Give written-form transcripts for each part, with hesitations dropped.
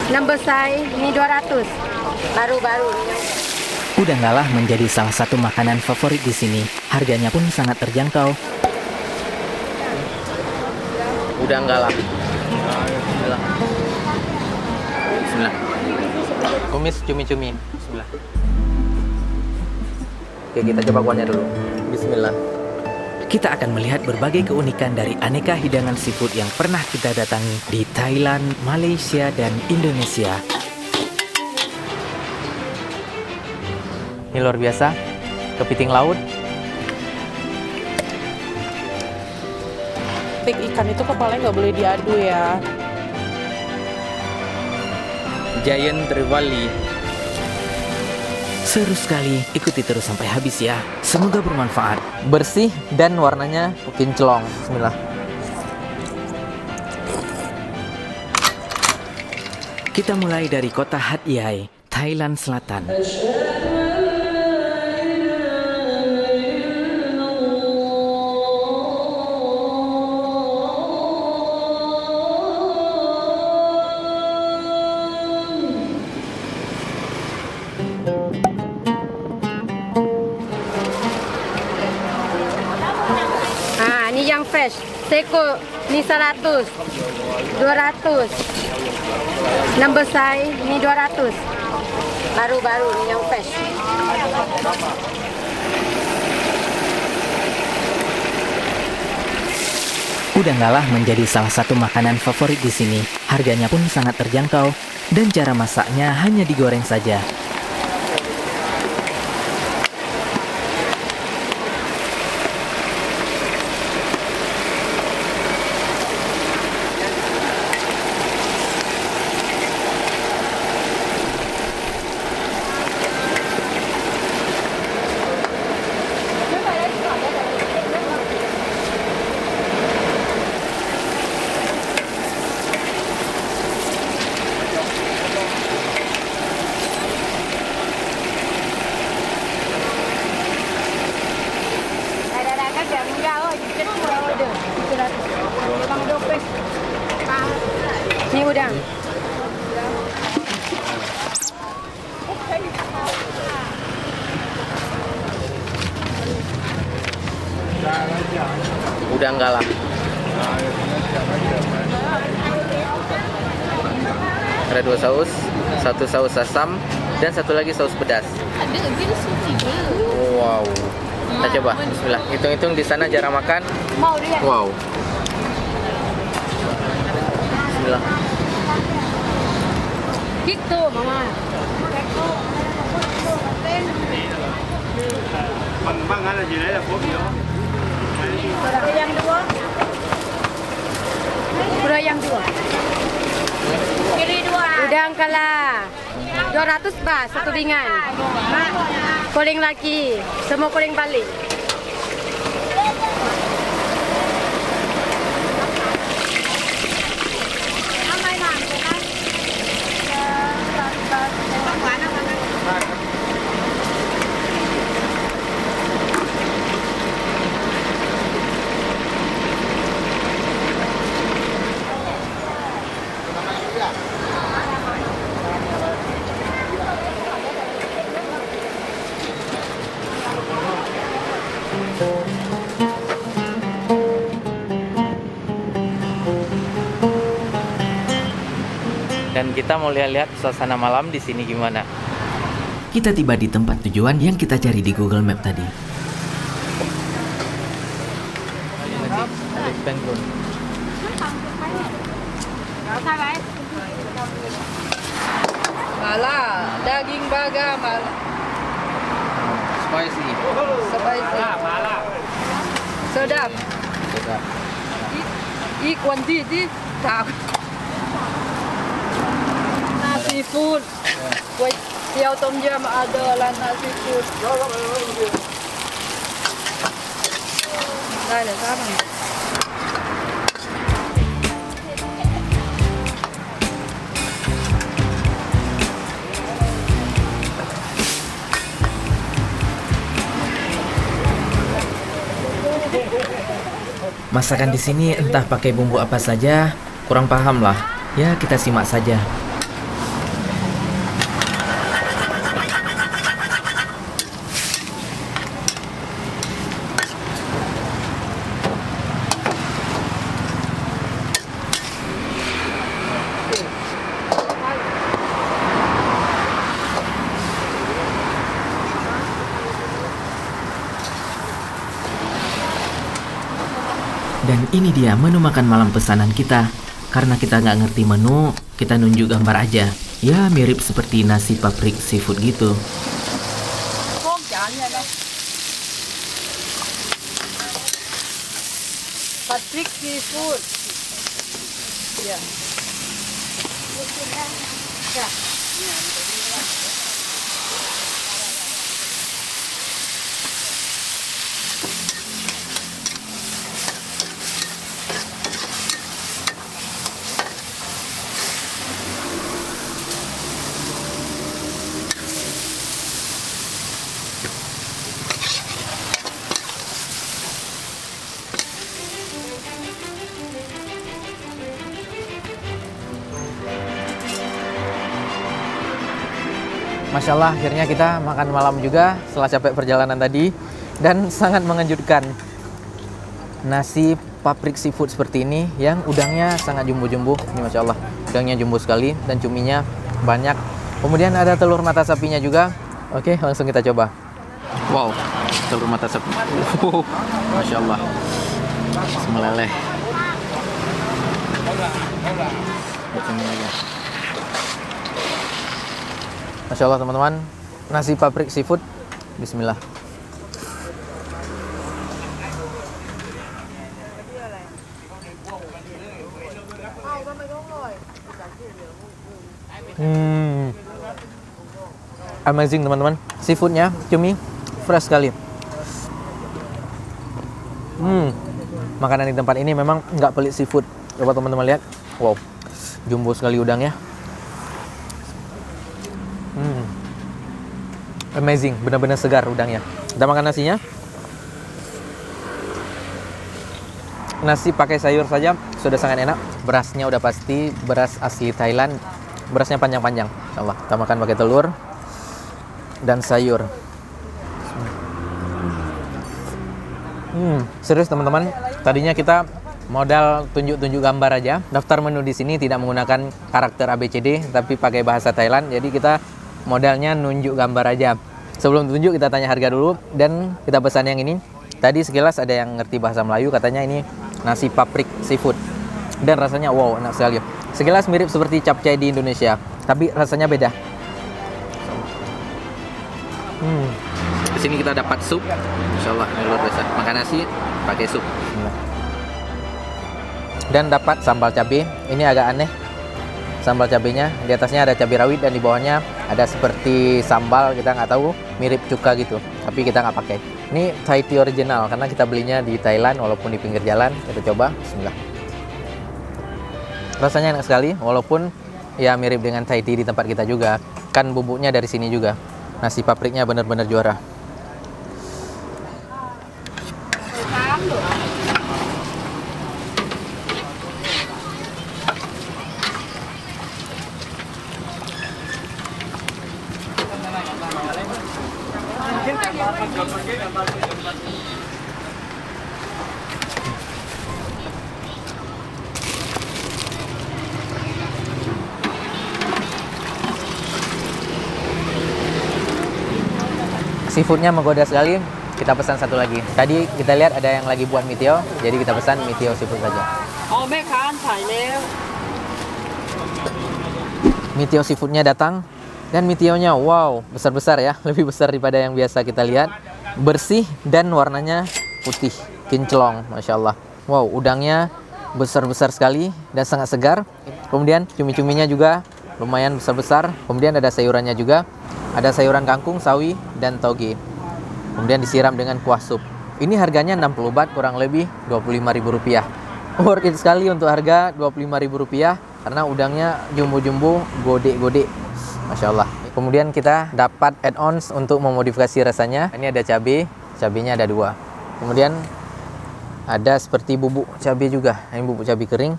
Number size ini 200. Baru-baru. Udang galah menjadi salah satu makanan favorit di sini. Harganya pun sangat terjangkau. Udang galah. Bismillah. Kumis cumi-cumi. Bismillah. Oke, kita coba kuahnya dulu. Bismillah. Kita akan melihat berbagai keunikan dari aneka hidangan seafood yang pernah kita datangi di Thailand, Malaysia, dan Indonesia. Ini luar biasa. Kepiting laut. Steak ikan itu kepalanya nggak boleh diadu ya. Giant Trevally. Seru sekali, ikuti terus sampai habis ya. Semoga bermanfaat. Bersih dan warnanya kinclong. Bismillah. Kita mulai dari kota Hat Yai, Thailand Selatan. Ini yang fresh. Seko ini 100. 200. Number size ini 200. Baru-baru ini yang fresh. Udang galah menjadi salah satu makanan favorit di sini. Harganya pun sangat terjangkau dan cara masaknya hanya digoreng saja. Ini udang. Udang galah. Ada 2 saus, 1 saus asam dan 1 lagi saus pedas. Wow. Kita coba. Bismillah. Hitung-hitung di sana jarang makan. Wow. Bismillah. Gitu, Mama. Yang dua. Udah yang dua. Kiri dua. Udang kalah. 200 bah, satu ringan. Kuling lagi. Semua kuling balik. Dan kita mau lihat-lihat suasana malam di sini gimana. Kita tiba di tempat tujuan yang kita cari di Google Map tadi. Malah daging baga malah. Spicy. Spicy. Sedap. Ikwan di tak. Nasi food. Kuih tiao tom yum ada lah nasi food. Đây là sao này? Masakan di sini entah pakai bumbu apa saja, kurang paham lah. Ya, kita simak saja. Dan ini dia menu makan malam pesanan kita. Karena kita nggak ngerti menu, kita nunjuk gambar aja. Ya mirip seperti nasi paprik seafood gitu. Patrick seafood. Ya. Masya Allah, akhirnya kita makan malam juga setelah capek perjalanan tadi. Dan sangat mengejutkan, nasi paprik seafood seperti ini yang udangnya sangat jumbo-jumbo. Ini Masya Allah, udangnya jumbo sekali dan cuminya banyak. Kemudian ada telur mata sapinya juga. Oke, langsung kita coba. Wow, telur mata sapi. Masya Allah, meleleh. Masya Allah teman-teman, nasi paprik seafood. Bismillah. Amazing teman-teman. Seafoodnya, cumi, fresh sekali. Makanan di tempat ini memang nggak pelit seafood. Coba teman-teman lihat. Wow, jumbo sekali udangnya. Amazing, benar-benar segar udangnya. Kita makan nasinya. Nasi pakai sayur saja sudah sangat enak. Berasnya udah pasti beras asli Thailand. Berasnya panjang-panjang. Insyaallah. Kita makan pakai telur dan sayur. Serius teman-teman. Tadinya kita modal tunjuk-tunjuk gambar aja. Daftar menu di sini tidak menggunakan karakter ABCD, tapi pakai bahasa Thailand. Jadi kita modalnya nunjuk gambar aja. Sebelum tunjuk kita tanya harga dulu dan kita pesan yang ini. Tadi sekilas ada yang ngerti bahasa Melayu, katanya ini nasi paprik seafood. Dan rasanya wow, enak sekali. Sekilas mirip seperti capcay di Indonesia, tapi rasanya beda. Di sini kita dapat sup. Insyaallah ini luar biasa. Makan nasi pakai sup. Dan dapat sambal cabai. Ini agak aneh. Sambal cabenya di atasnya ada cabai rawit dan di bawahnya ada seperti sambal, kita nggak tahu, mirip cuka gitu, tapi kita nggak pakai. Ini Thai tea original karena kita belinya di Thailand walaupun di pinggir jalan. Kita coba. Bismillah. Rasanya enak sekali walaupun ya mirip dengan Thai tea di tempat kita juga. Kan bubuknya dari sini juga. Nasi papriknya benar-benar juara. Seafoodnya menggoda sekali. Kita pesan satu lagi. Tadi kita lihat ada yang lagi buat mitio, jadi kita pesan mitio seafood saja. Mitio seafoodnya datang dan mitionya wow, besar-besar ya, lebih besar daripada yang biasa kita lihat. Bersih dan warnanya putih, kinclong, Masya Allah. Wow, udangnya besar-besar sekali dan sangat segar. Kemudian cumi-cuminya juga lumayan besar-besar. Kemudian ada sayurannya juga. Ada sayuran kangkung, sawi, dan toge. Kemudian disiram dengan kuah sup. Ini harganya 60 baht, kurang lebih Rp25.000. Worth it sekali untuk harga Rp25.000 karena udangnya jumbo-jumbo, gode-gode. Masya Allah. Kemudian kita dapat add-ons untuk memodifikasi rasanya. Ini ada cabai, cabainya ada 2. Kemudian ada seperti bubuk cabai juga. Ini bubuk cabai kering.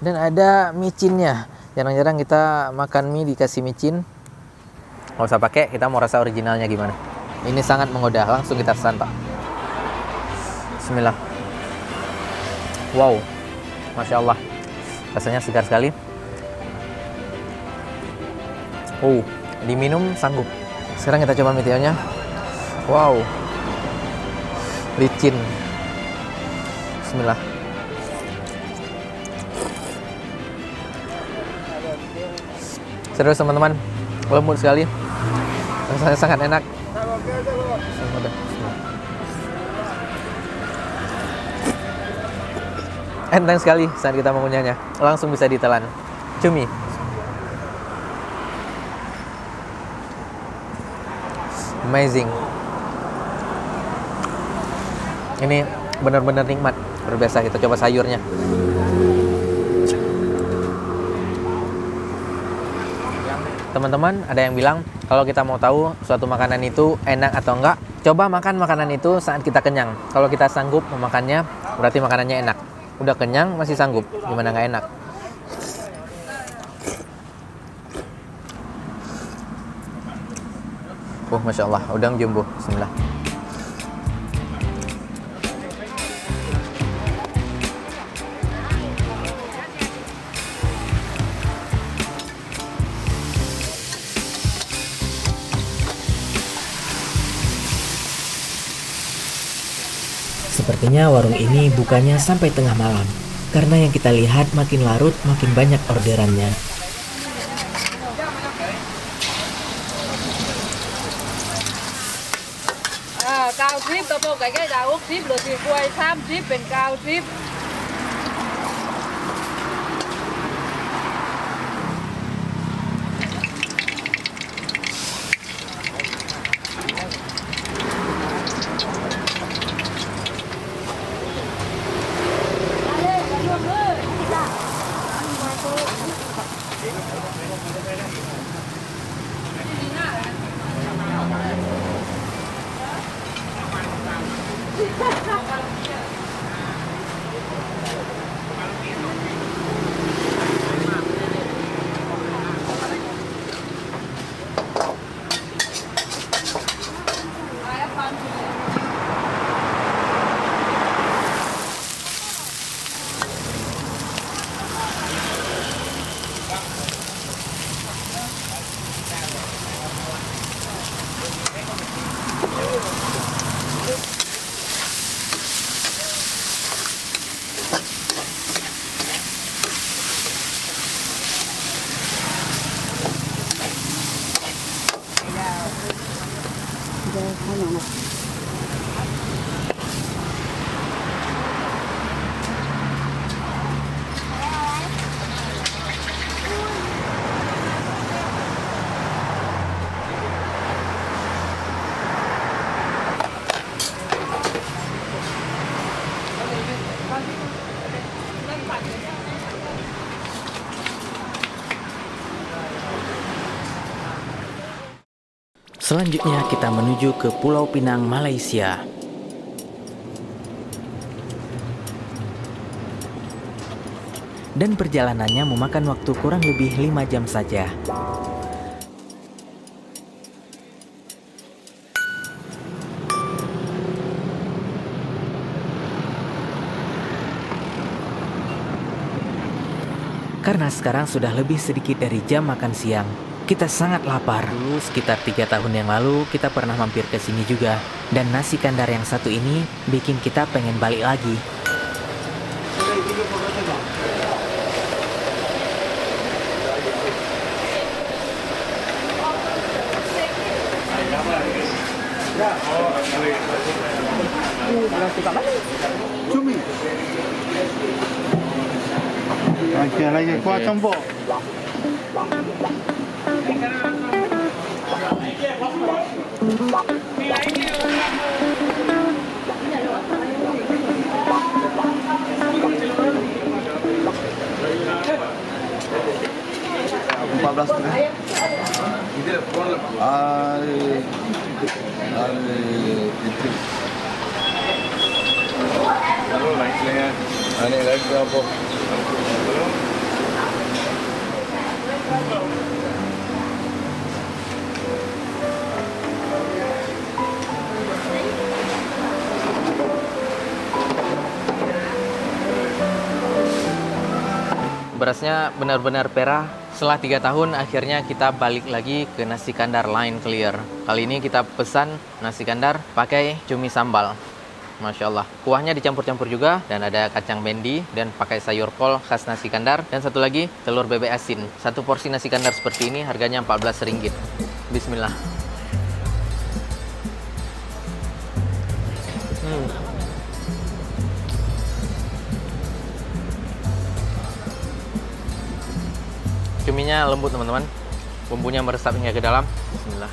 Dan ada micinnya. Jarang-jarang kita makan mie dikasih micin. Nggak usah pakai, kita mau rasa originalnya gimana. Ini sangat menggoda, langsung kita pesan Pak. Bismillah. Wow, Masya Allah, rasanya segar sekali. Diminum sanggup. Sekarang kita coba mitionya. Wow, licin. Bismillah. Serius teman-teman, lembut sekali. Rasanya sangat enak. Enteng sekali saat kita mengunyahnya. Langsung bisa ditelan. Cumi. Amazing. Ini benar-benar nikmat. Berbiasa kita coba sayurnya. Teman-teman, ada yang bilang kalau kita mau tahu suatu makanan itu enak atau enggak, coba makan makanan itu saat kita kenyang. Kalau kita sanggup memakannya, berarti makanannya enak. Udah kenyang masih sanggup, gimana nggak enak? Masya Allah, udang jumbo. Bismillah. Sepertinya warung ini bukanya sampai tengah malam. Karena yang kita lihat makin larut makin banyak orderannya. Cao trip tao mua cái đào ốc trip rồi thì quay 3 trip bên cao trip. Selanjutnya kita menuju ke Pulau Pinang, Malaysia. Dan perjalanannya memakan waktu kurang lebih 5 jam saja. Karena sekarang sudah lebih sedikit dari jam makan siang. Kita sangat lapar. Dulu sekitar 3 tahun yang lalu kita pernah mampir ke sini juga. Dan nasi kandar yang satu ini bikin kita pengen balik lagi. Cumi. Lagi kuah campur. Berasnya benar-benar perah. Setelah 3 tahun akhirnya kita balik lagi ke nasi kandar Line Clear. Kali ini kita pesan nasi kandar pakai cumi sambal. Masya Allah. Kuahnya dicampur-campur juga dan ada kacang bendi dan pakai sayur kol khas nasi kandar dan satu lagi telur bebek asin. Satu porsi nasi kandar seperti ini harganya Rp14. Bismillah. Cuminya lembut teman-teman, bumbunya meresap hingga ke dalam. Bismillah.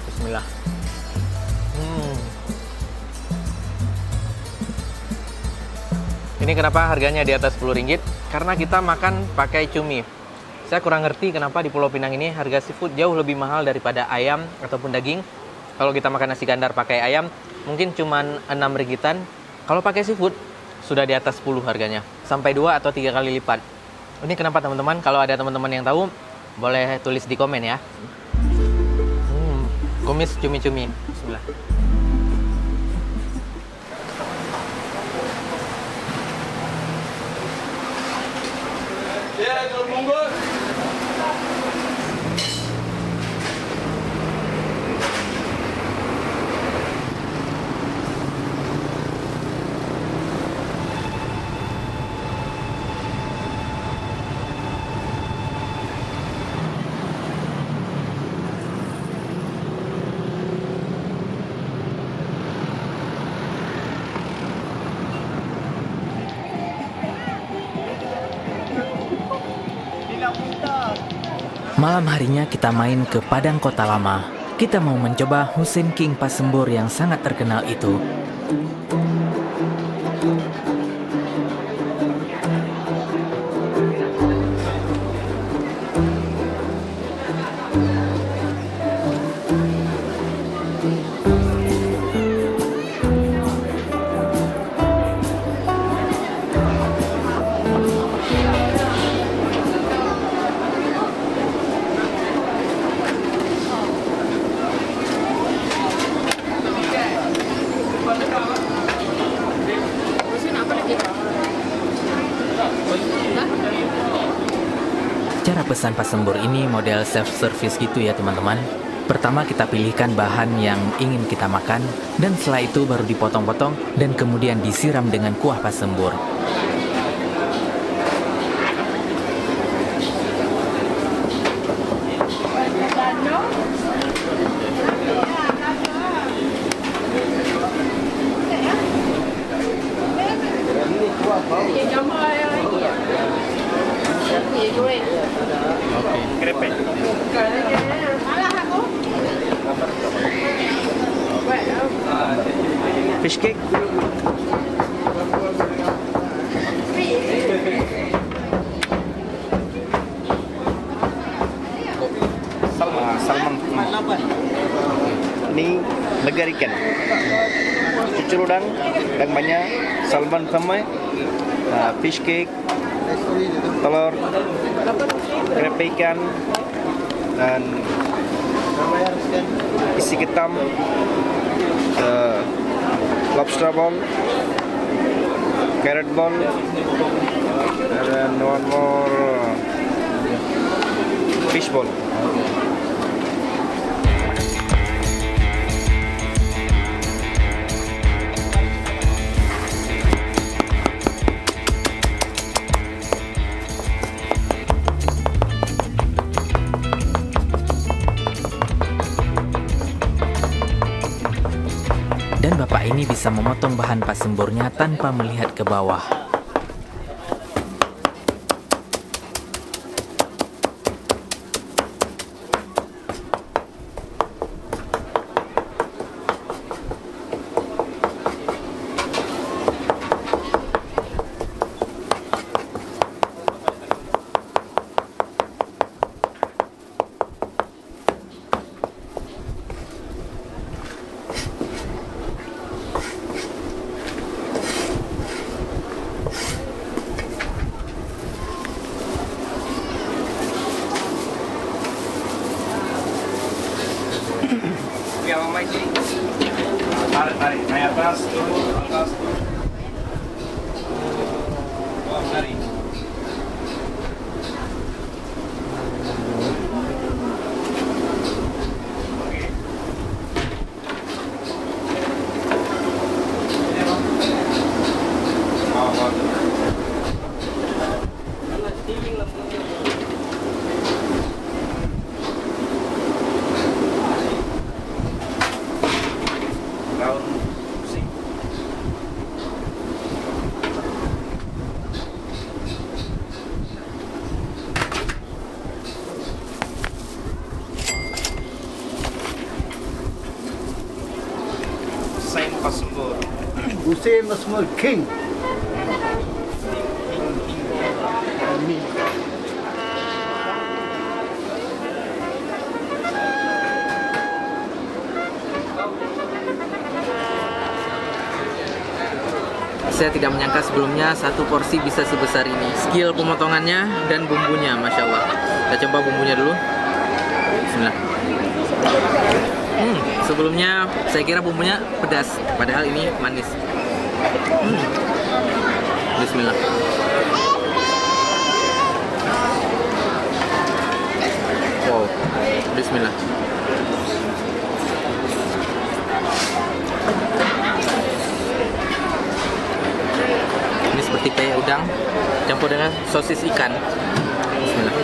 Bismillah. Ini kenapa harganya di atas Rp10? Karena kita makan pakai cumi. Saya kurang ngerti kenapa di Pulau Pinang ini harga seafood jauh lebih mahal daripada ayam ataupun daging. Kalau kita makan nasi kandar pakai ayam, mungkin cuma Rp6. Kalau pakai seafood, sudah di atas 10 harganya. Sampai 2 atau 3 kali lipat. Ini kenapa teman-teman? Kalau ada teman-teman yang tahu, boleh tulis di komen ya. Kumis cumi-cumi. Bismillah. Malam harinya kita main ke Padang Kota Lama. Kita mau mencoba Hussein King Pasembur yang sangat terkenal itu. Cara pesan pasembur ini model self-service gitu ya teman-teman. Pertama kita pilihkan bahan yang ingin kita makan, dan setelah itu baru dipotong-potong dan kemudian disiram dengan kuah pasembur. Fish cake. Salmon. Ini legar ikan. Cucur udang, banyak. Salmon sama, fish cake, telur, krepe ikan, dan isi ketam, lobster ball, carrot ball, and one more fish ball. Dan bapak ini bisa memotong bahan pasemburnya tanpa melihat ke bawah. famous food king. Saya tidak menyangka sebelumnya satu porsi bisa sebesar ini. Skill pemotongannya dan bumbunya, Masya Allah. Kita coba bumbunya dulu. Bismillah. Sebelumnya saya kira bumbunya pedas, padahal ini manis. Bismillah. Wow, Bismillah. Ini seperti peyek udang campur dengan sosis ikan. Bismillah.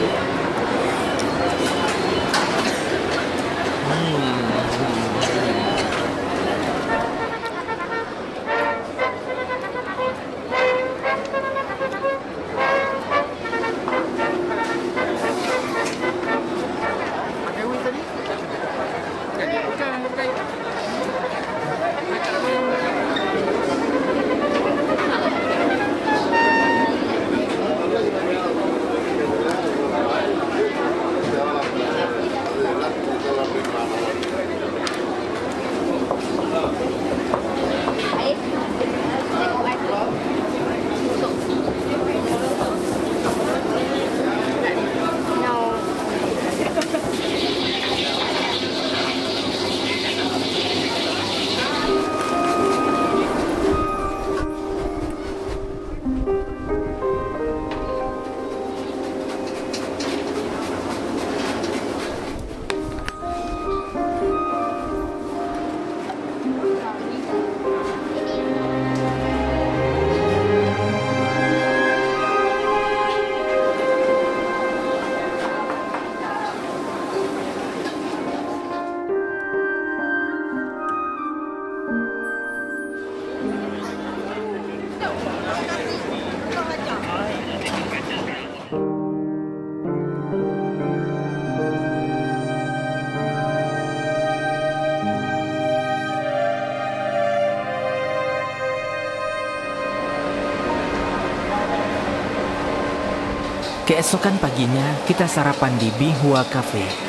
Keesokan paginya, kita sarapan di Bihua Cafe.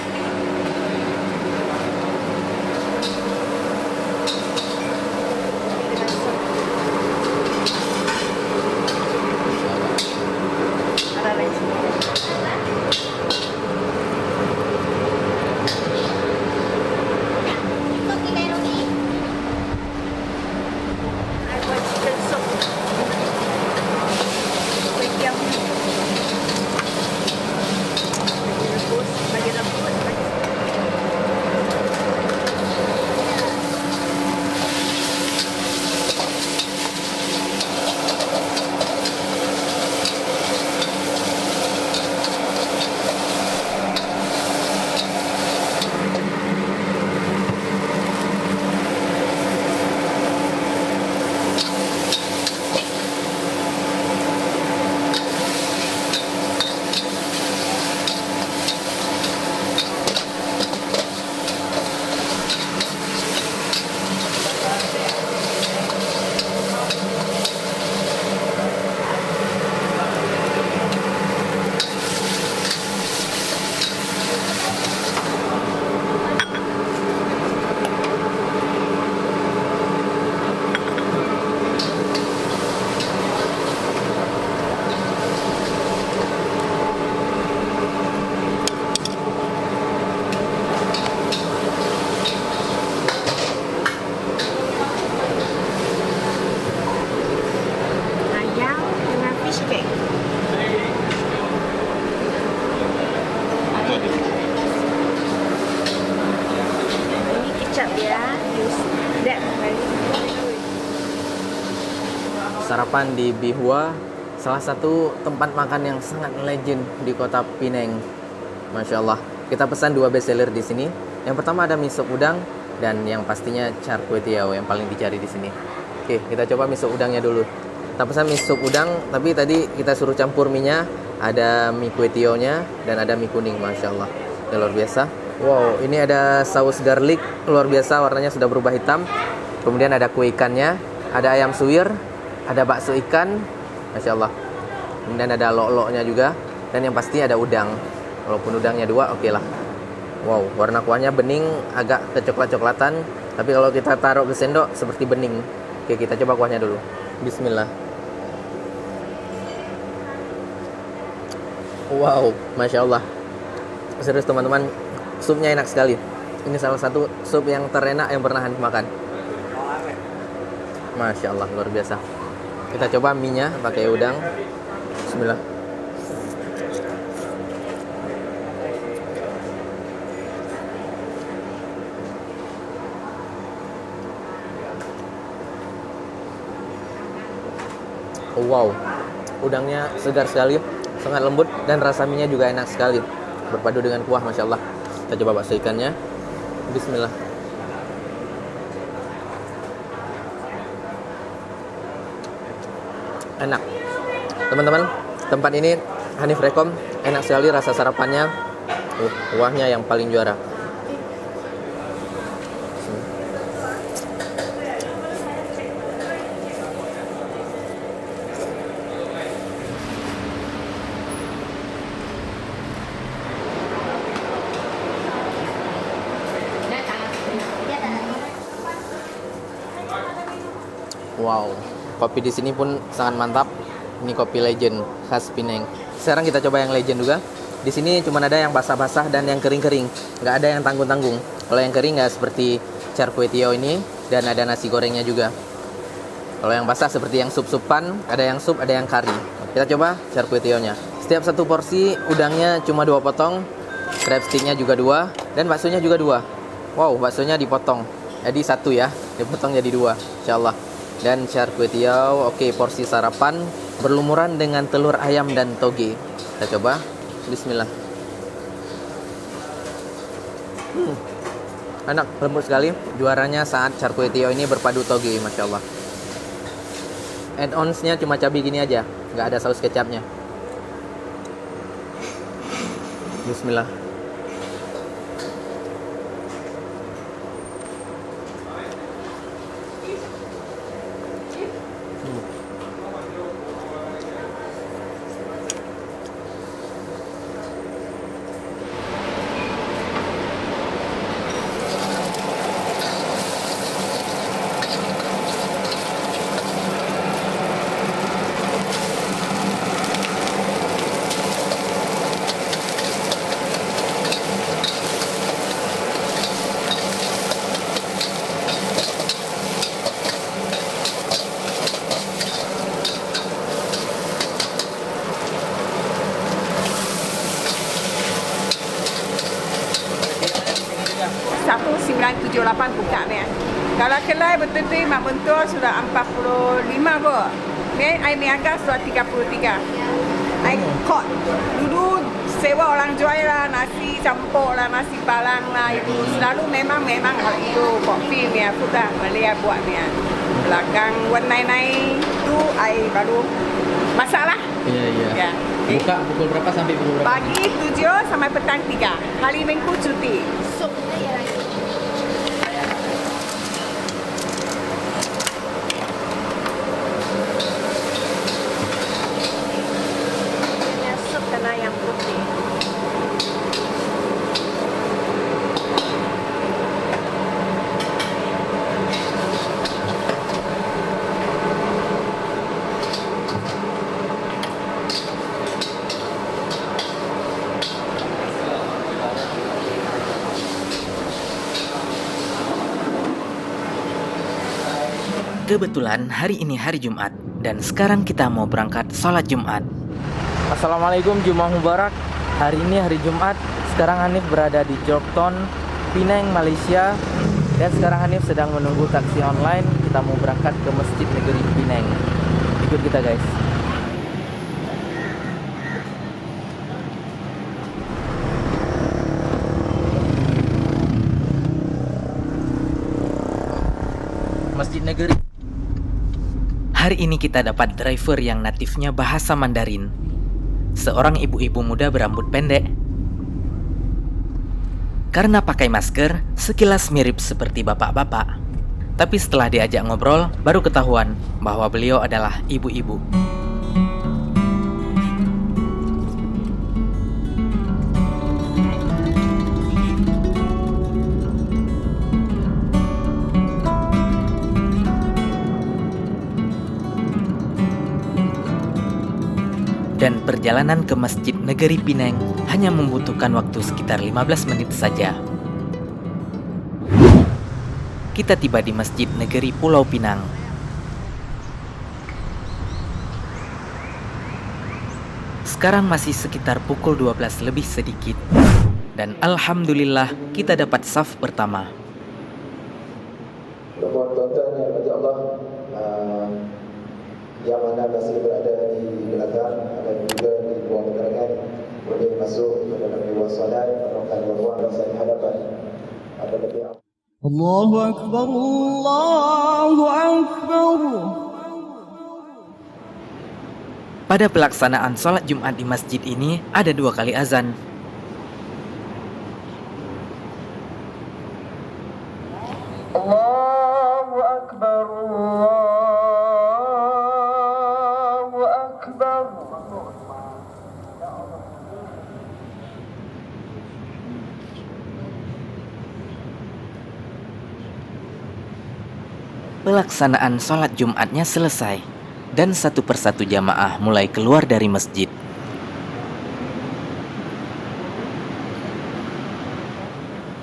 Sarapan di Bihua, salah satu tempat makan yang sangat legend di kota Penang. Masya Allah. Kita pesan 2 bestseller di sini. Yang pertama ada mie sop udang dan yang pastinya char kway teow yang paling dicari di sini. Oke, kita coba mie sop udangnya dulu. Kita pesan mie sop udang, tapi tadi kita suruh campur mie-nya. Ada mie kway teow-nya dan ada mie kuning. Masya Allah. Ini luar biasa. Wow, ini ada saus garlic luar biasa, warnanya sudah berubah hitam. Kemudian ada kue ikannya Ada ayam suwir, ada bakso ikan, Masya Allah. Kemudian ada lok-loknya juga. Dan yang pasti ada udang. Walaupun udangnya 2, oke lah. Wow, warna kuahnya bening, agak kecoklat-coklatan. Tapi kalau kita taruh ke sendok seperti bening. Oke, kita coba kuahnya dulu. Bismillah. Wow, Masya Allah. Serius teman-teman, supnya enak sekali. Ini salah satu sup yang terenak yang pernah Hanif makan. Masya Allah, luar biasa. Kita coba mie-nya pakai udang. Bismillah. Wow, udangnya segar sekali, sangat lembut, dan rasa mie-nya juga enak sekali. Berpadu dengan kuah, Masya Allah. Kita coba bakso ikannya. Bismillah. Enak. Teman-teman, tempat ini Hanif rekom, enak sekali rasa sarapannya. Kuahnya yang paling juara. Wow, kopi di sini pun sangat mantap. Ini kopi legend khas Penang. Sekarang kita coba yang legend juga. Di sini cuma ada yang basah-basah dan yang kering-kering. Nggak ada yang tanggung-tanggung. Kalau yang kering nggak seperti char kway teow ini, dan ada nasi gorengnya juga. Kalau yang basah seperti yang sup-supan, ada yang sup, ada yang kari. Kita coba char kway teow-nya. Setiap satu porsi udangnya cuma 2 potong, crab stick-nya juga 2, dan baksonya juga 2. Wow, baksonya dipotong. Jadi 1 ya, dipotong jadi 2. Insyaallah. Dan char kway teow, oke, porsi sarapan berlumuran dengan telur ayam dan toge. Kita coba. Bismillah. Enak, lembut sekali. Juaranya saat char kway teow ini berpadu toge, Masya Allah. Add-ons-nya cuma cabai gini aja, nggak ada saus kecapnya. Bismillah. $1,978 buka ni. Kalau kelai betul-betul mak bentur sudah 45 ber. Ni air niaga sudah 33. Air kot. Dulu sewa orang jual lah, nasi campur lah, nasi palang lah itu. Selalu memang kalau itu kopi ni aku dah Malaysia buat ni. Belakang naik tu air baru masalah. Iya. Ya. Buka pukul berapa sampai pukul berapa? Pagi 7 sampai petang 3. Hari Minggu cuti. Sup kena yang putih. Kebetulan hari ini hari Jumat, dan sekarang kita mau berangkat sholat Jumat. Assalamualaikum, Jumat Mubarak. Hari ini hari Jumat. Sekarang Hanif berada di Jorkton, Penang, Malaysia. Dan sekarang Hanif sedang menunggu taksi online. Kita mau berangkat ke Masjid Negeri Penang. Ikut kita guys. Masjid Negeri. Hari ini kita dapat driver yang natifnya bahasa Mandarin. Seorang ibu-ibu muda berambut pendek. Karena pakai masker, sekilas mirip seperti bapak-bapak. Tapi setelah diajak ngobrol, baru ketahuan bahwa beliau adalah ibu-ibu. Dan perjalanan ke Masjid Negeri Pinang hanya membutuhkan waktu sekitar 15 menit saja. Kita tiba di Masjid Negeri Pulau Pinang. Sekarang masih sekitar pukul 12 lebih sedikit. Dan alhamdulillah kita dapat saf pertama. Tuan-tuan yang dirahmati Allah, yang mana masih berada di belakang dan juga di bawah pekarangan, boleh masuk ke dalam ruang solat, merupakan ruang di hadapan. Ada lebih Allahu Akbar, Allahu Akbar. Pada pelaksanaan sholat Jumat di masjid ini ada 2 kali azan. Allahu Akbar, Allahu Akbar. Pelaksanaan sholat Jumatnya selesai, dan satu persatu jamaah mulai keluar dari masjid.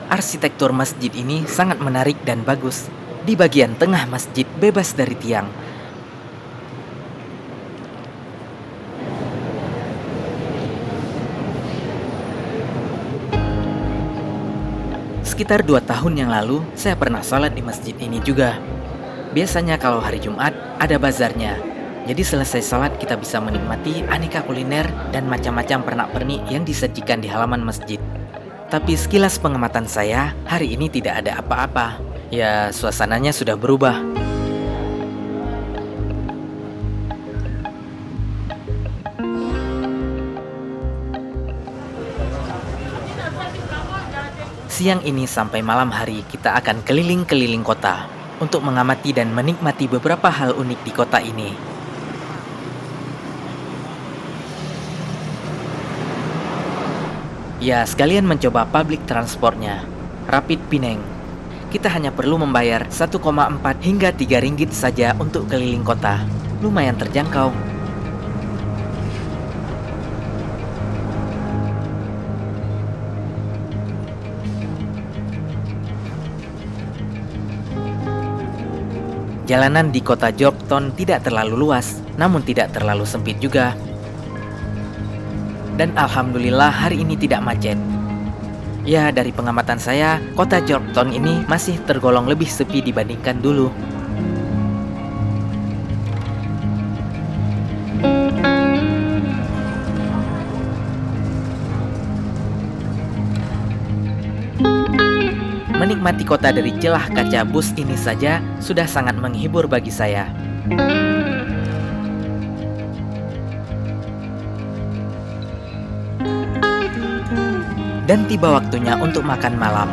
Arsitektur masjid ini sangat menarik dan bagus. Di bagian tengah masjid bebas dari tiang. Sekitar 2 tahun yang lalu, saya pernah sholat di masjid ini juga. Biasanya kalau hari Jumat ada bazarnya. Jadi selesai sholat kita bisa menikmati aneka kuliner dan macam-macam pernak-pernik yang disajikan di halaman masjid. Tapi sekilas pengamatan saya, hari ini tidak ada apa-apa. Ya, suasananya sudah berubah. Siang ini sampai malam hari kita akan keliling-keliling kota untuk mengamati dan menikmati beberapa hal unik di kota ini. Ya, sekalian mencoba public transportnya, Rapid Pinang. Kita hanya perlu membayar 1,4 hingga 3 ringgit saja untuk keliling kota. Lumayan terjangkau. Jalanan di kota Jorpton tidak terlalu luas, namun tidak terlalu sempit juga. Dan alhamdulillah hari ini tidak macet. Ya, dari pengamatan saya, kota Jorpton ini masih tergolong lebih sepi dibandingkan dulu. Menikmati kota dari celah kaca bus ini saja sudah sangat menghibur bagi saya. Dan tiba waktunya untuk makan malam.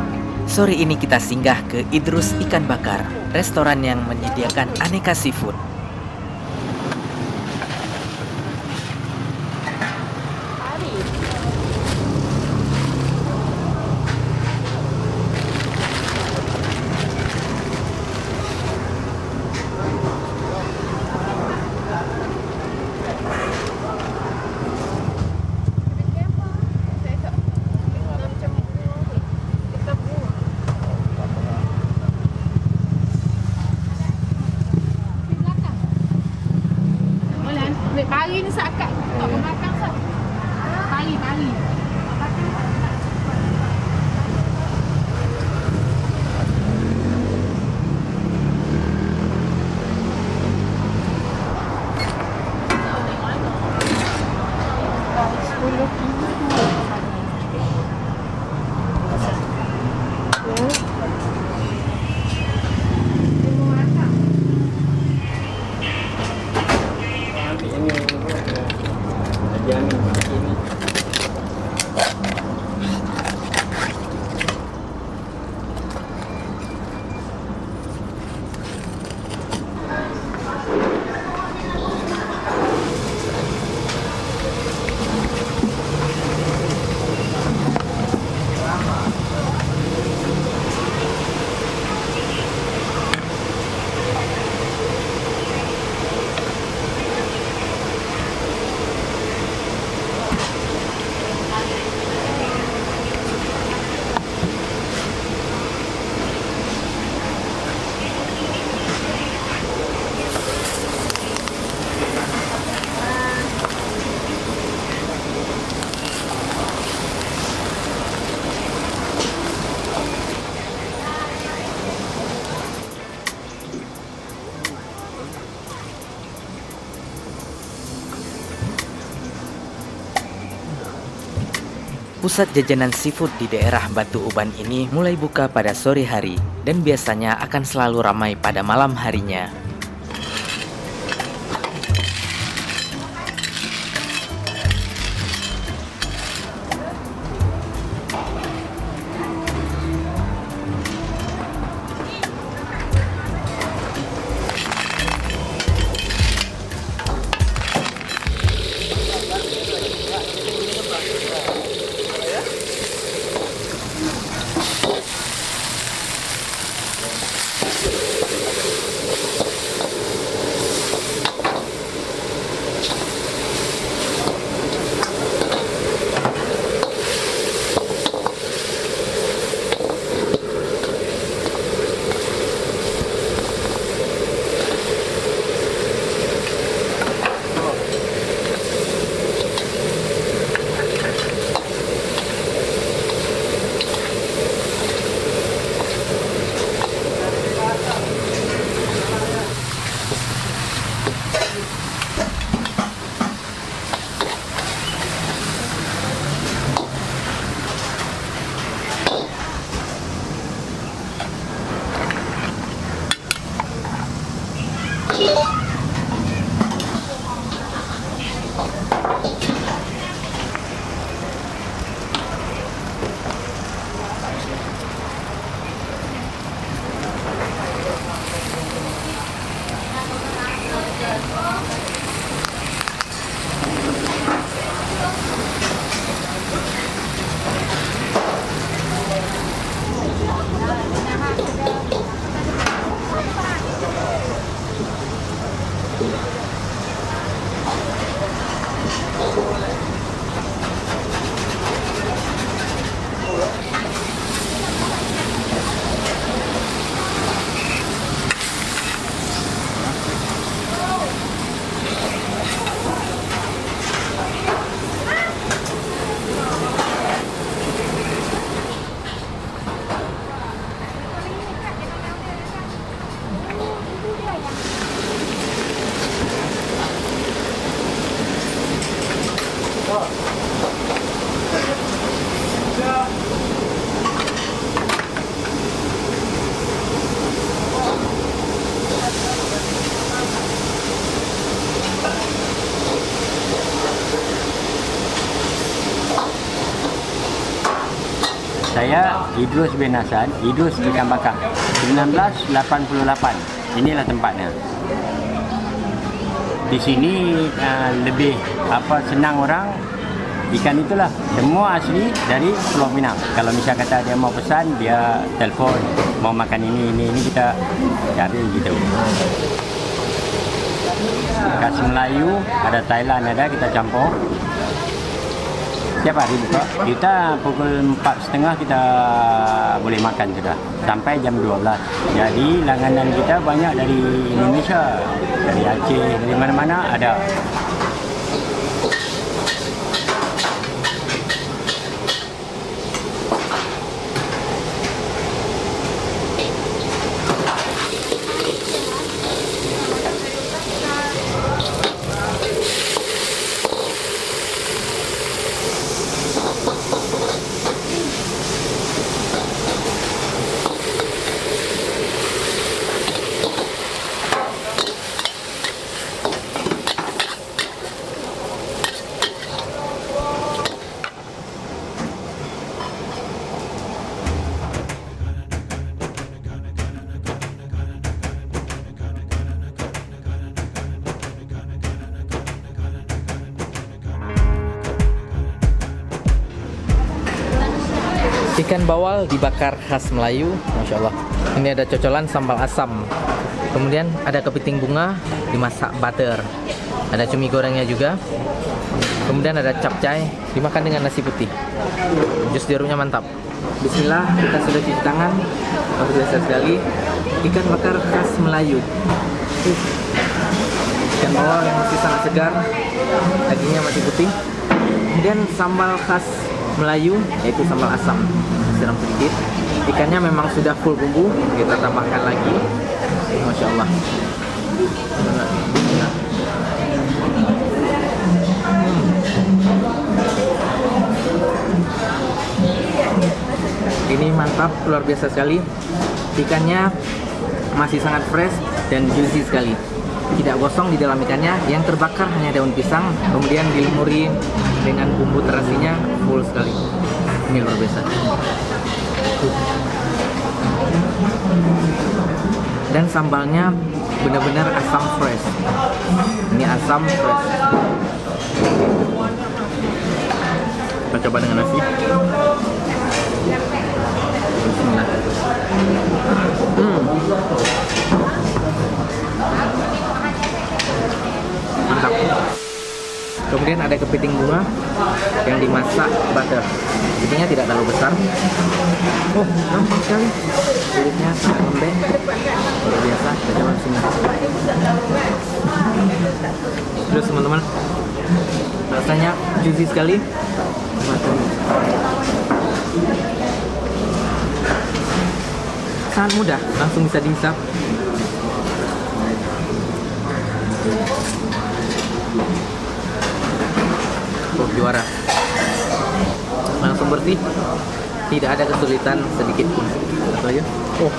Sore ini kita singgah ke Idrus Ikan Bakar, restoran yang menyediakan aneka seafood. Pari ni sakat. Tak makan sat. Pari. Pusat jajanan seafood di daerah Batu Uban ini mulai buka pada sore hari dan biasanya akan selalu ramai pada malam harinya. Saya Idrus bin Hasan, Idrus Ikan Bakar, 1988. Inilah tempatnya. Di sini lebih senang orang ikan itulah. Semua asli dari Pulau Pinang. Kalau misal kata dia mau pesan, dia telefon mau makan ini kita cari gitu. Khas Melayu, ada Thailand ada, kita campur. Setiap hari buka. Kita pukul 4.30 kita boleh makan sudah. Sampai jam 12. Jadi langganan kita banyak dari Indonesia. Dari Aceh, dari mana-mana ada. Ikan bawal dibakar khas Melayu, Masya Allah. Ini ada cocolan sambal asam. Kemudian ada kepiting bunga dimasak butter. Ada cumi gorengnya juga. Kemudian ada capcay dimakan dengan nasi putih. Jus jeruknya mantap. Bismillah, kita sudah cuci tangan. Luar biasa sekali. Ikan bakar khas Melayu. Ikan bawal yang masih sangat segar. Dagingnya masih putih. Kemudian sambal khas Melayu, yaitu sambal asam. Siram sedikit. Ikannya memang sudah full bumbu. Kita tambahkan lagi. Masya Allah. mantap, luar biasa sekali. Ikannya masih sangat fresh dan juicy sekali. Tidak gosong di dalam ikannya. Yang terbakar hanya daun pisang, kemudian dilumuri dengan bumbu terasinya full sekali. Ini luar biasa. Dan sambalnya benar-benar asam fresh. Ini asam fresh. Kita coba dengan nasi. Bismillah. Mantap. Kemudian ada kepiting bunga yang dimasak butter. Kepitingnya tidak terlalu besar. Oh, gampang sekali. Kulitnya sangat lembek. Luar biasa. Kita coba sini. Terus teman-teman, rasanya juicy sekali. Sangat mudah, langsung bisa dihisap. Oh, juara. Langsung bersih. Tidak ada kesulitan sedikit pun. Satu aja. Oh,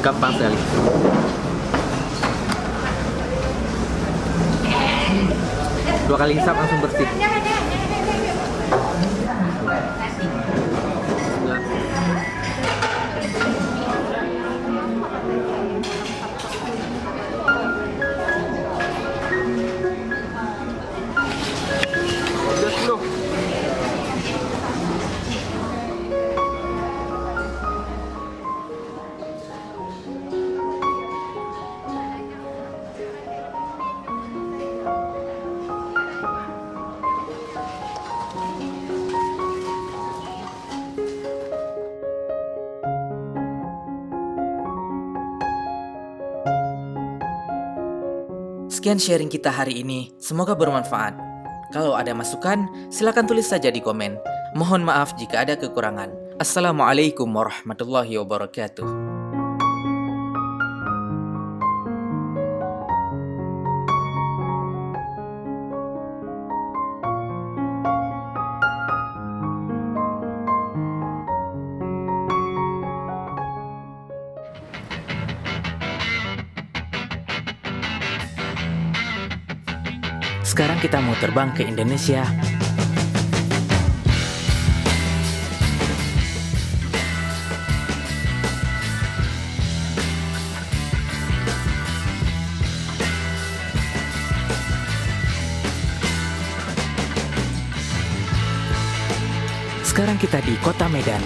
gampang sekali. Dua kali hisap langsung bersih. Sekian sharing kita hari ini, semoga bermanfaat. Kalau ada masukan, silakan tulis saja di komen. Mohon maaf jika ada kekurangan. Assalamualaikum warahmatullahi wabarakatuh. Sekarang kita mau terbang ke Indonesia. Sekarang kita di Kota Medan.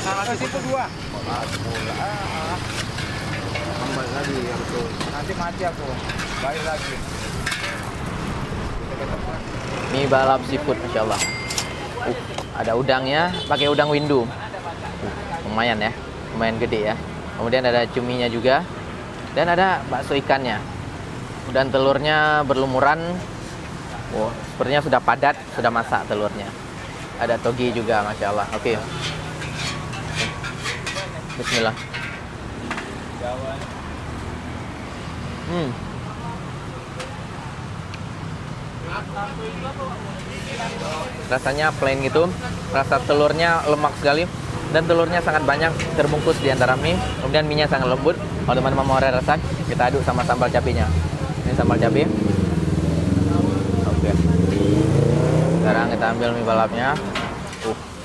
Seafood 2. Kembali lagi ya betul. Nanti mati aku. Balik lagi. Mie balap seafood, Masya Allah. Ada udangnya, pakai udang windu. Lumayan ya, lumayan gede ya. Kemudian ada cuminya juga. Dan ada bakso ikannya. Dan telurnya berlumuran. Oh, sepertinya sudah padat, sudah masak telurnya. Ada toge juga, Masya Allah. Oke. Bismillah. Rasanya plain gitu. Rasa telurnya lemak sekali. Dan telurnya sangat banyak terbungkus di antara mie. Kemudian mie-nya sangat lembut. Kalau teman-teman mau rasa, kita aduk sama sambal cabenya. Ini sambal cabai. Oke. Sekarang kita ambil mie balapnya.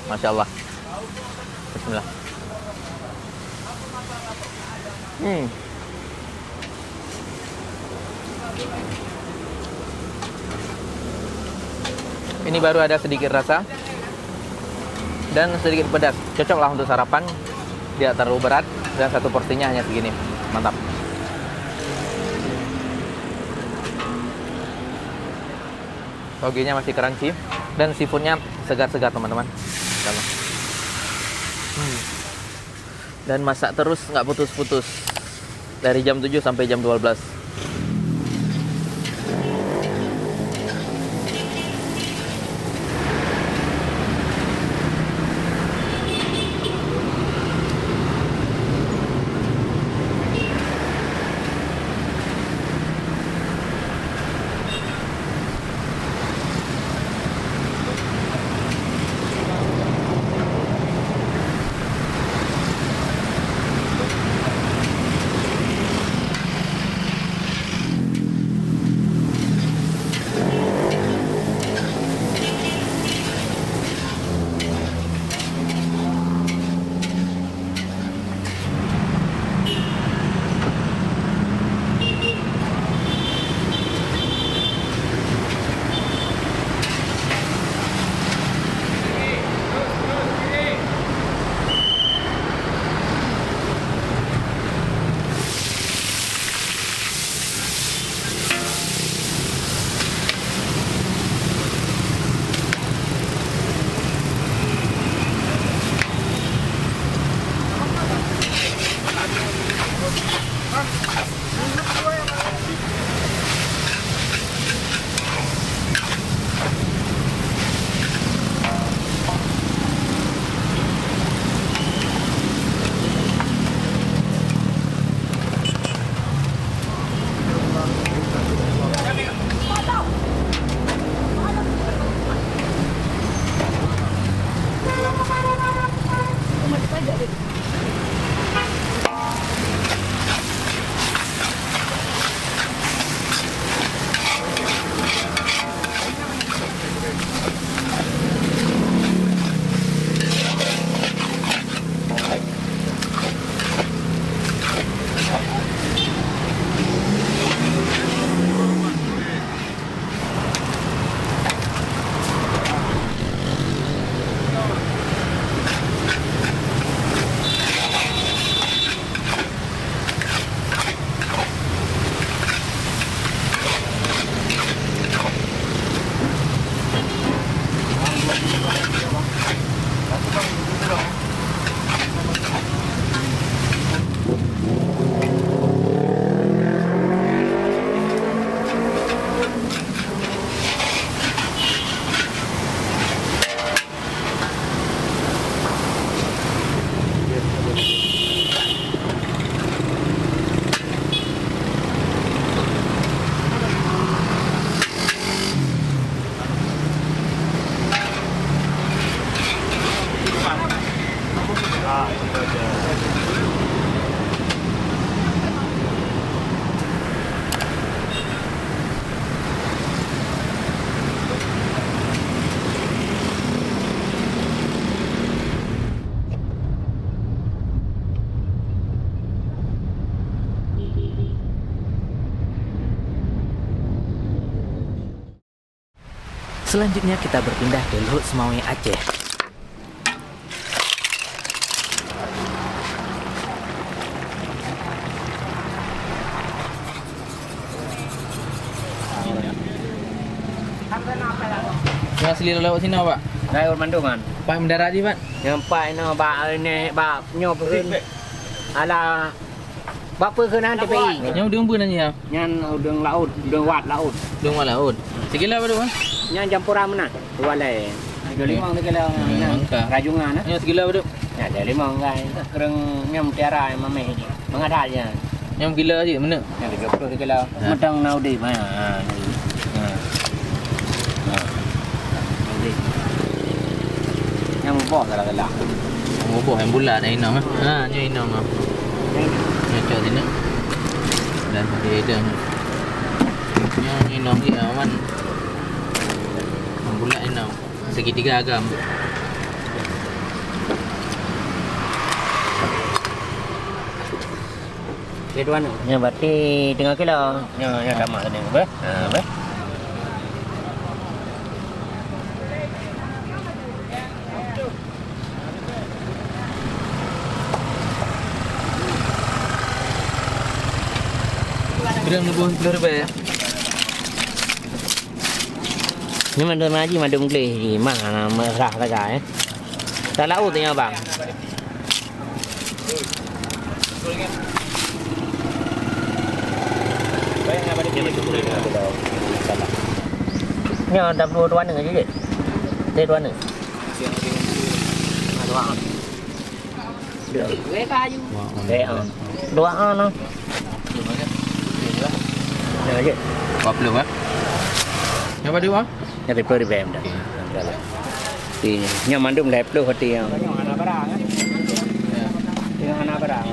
Masya Allah. Bismillah. Ini baru ada sedikit rasa dan sedikit pedas. Cocok lah untuk sarapan. Tidak terlalu berat dan satu porsinya hanya segini. Mantap. Togenya masih crunchy dan seafoodnya segar-segar teman-teman. Dan masak terus nggak putus-putus dari jam 7 sampai jam 12. Selanjutnya kita berpindah ke Luhut Semawe Aceh. Yang asli laut sini Pak. Laut Mandungan. Pak mendarat di Pak. Yang pai no ba ni ba nyo pun. Ala bapa ke nanti pi. Yang udang pun nanya. Nyan udang laut, udang wat laut. Udang wat laut. Sekilo apa tu Pak? Nyan campur mana? Dua lai. 25 kilo rajungan. Yang sekilo apa tu? Ya, dari mongai. Kereng nyam tiara mame. Mengadalnya. Yang kilo aja mana? Yang 30 kilo. Matang naudi mana? Yang bawah kalau. Oh, boh yang bulat dah inang ah. Ha, nya inang ah. Nya cak sini. Dan dia ada. Nya inang dia aman. Yang bulat inang. Segitiga agam. Dia tuan. Ya berarti 3 kilo. Ya dah mak tadi. Apa? Apa? Berang RM20 ya. Ni mana maji madu mengklih di mana merah saja Tak laut tu ya bang. Ni ada 22 dengan je. Dia 2 ni. Dua an. Dua kayu. Dua an. Ya je. 40 ah. Yang pada Pak? Yang repro di BM dah. Ti nya mandum leplo hati yang. Tengok anak barang kan. Tengok anak barang.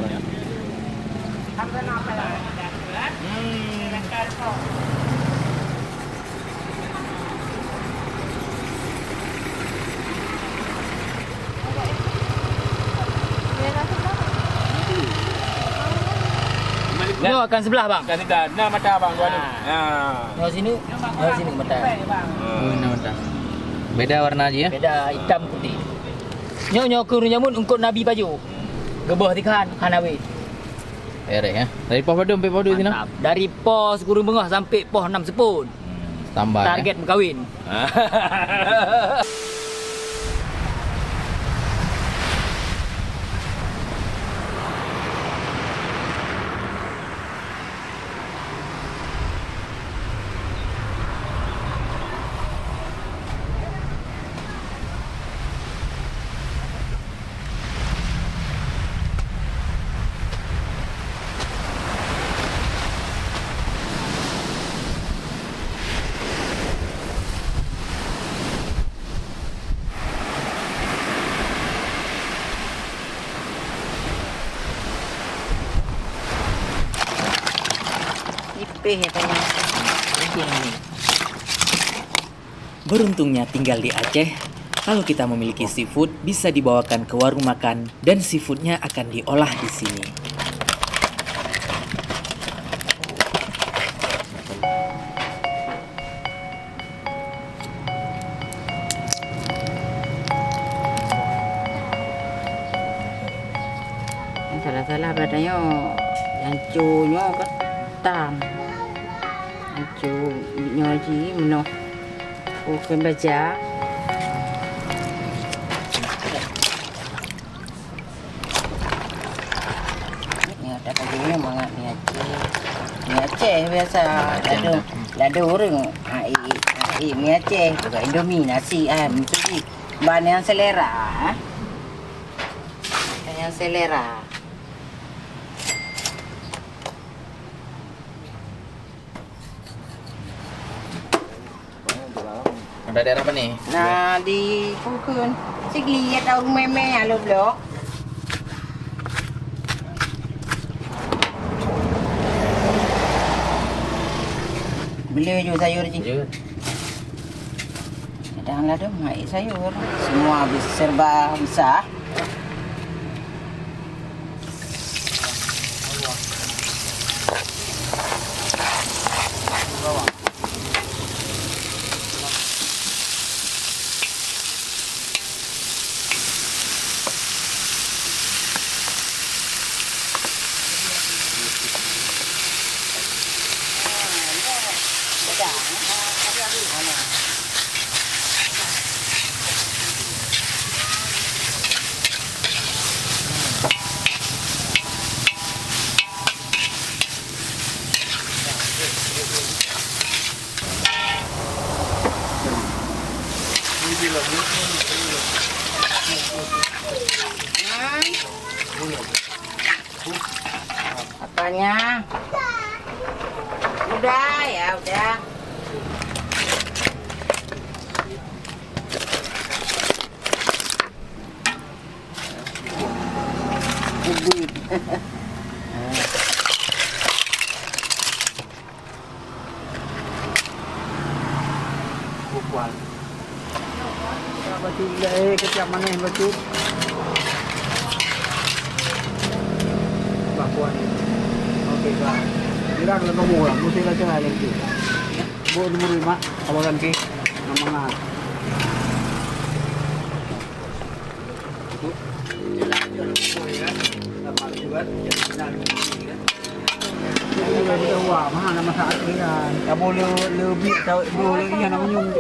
Ni akan sebelah bang. Kan kita nak mata abang gua ni. Yang sini mata. Oh, ini mata. Beda warna aja ya. Beda hitam putih. Nyo ke runyamun ungkut Nabi baju. Gebah tikan Hanawi. Erek ya. Dari pos Padum sampai Padu sini. Dari pos Gurun Bengah sampai pos 6 Sepun. Tambah. Target berkahwin. Ipih ya tanya. Beruntungnya tinggal di Aceh, kalau kita memiliki seafood bisa dibawakan ke warung makan dan seafoodnya akan diolah di sini. Salah-salah badannya yang cunya ketam. Yang cunya ji menoh. Bukan baca. Ni ada kajian mangat ni Aceh. Ni Aceh biasa lada orang. Hai ni Aceh juga Indomie nasi mesti bahan yang selera. Yang selera. Ada daerah apa nih? Nah, di Pukun. Sigli ya tahu meme alo blok. Beli je sayur je. Kadang ada mai sayur. Semua serba besar. Gulanya. Udah ya, udah. Bukuan. Batu kecap mana yang batu? Bukuan. Okey lah. Dirang lah kamu lah. Mesti lah cakap lagi. Bu nomor 5. Awalan ke. Nama wah, mahal nama saat ni kan. Tak boleh lebih, tak boleh yang nak menyung.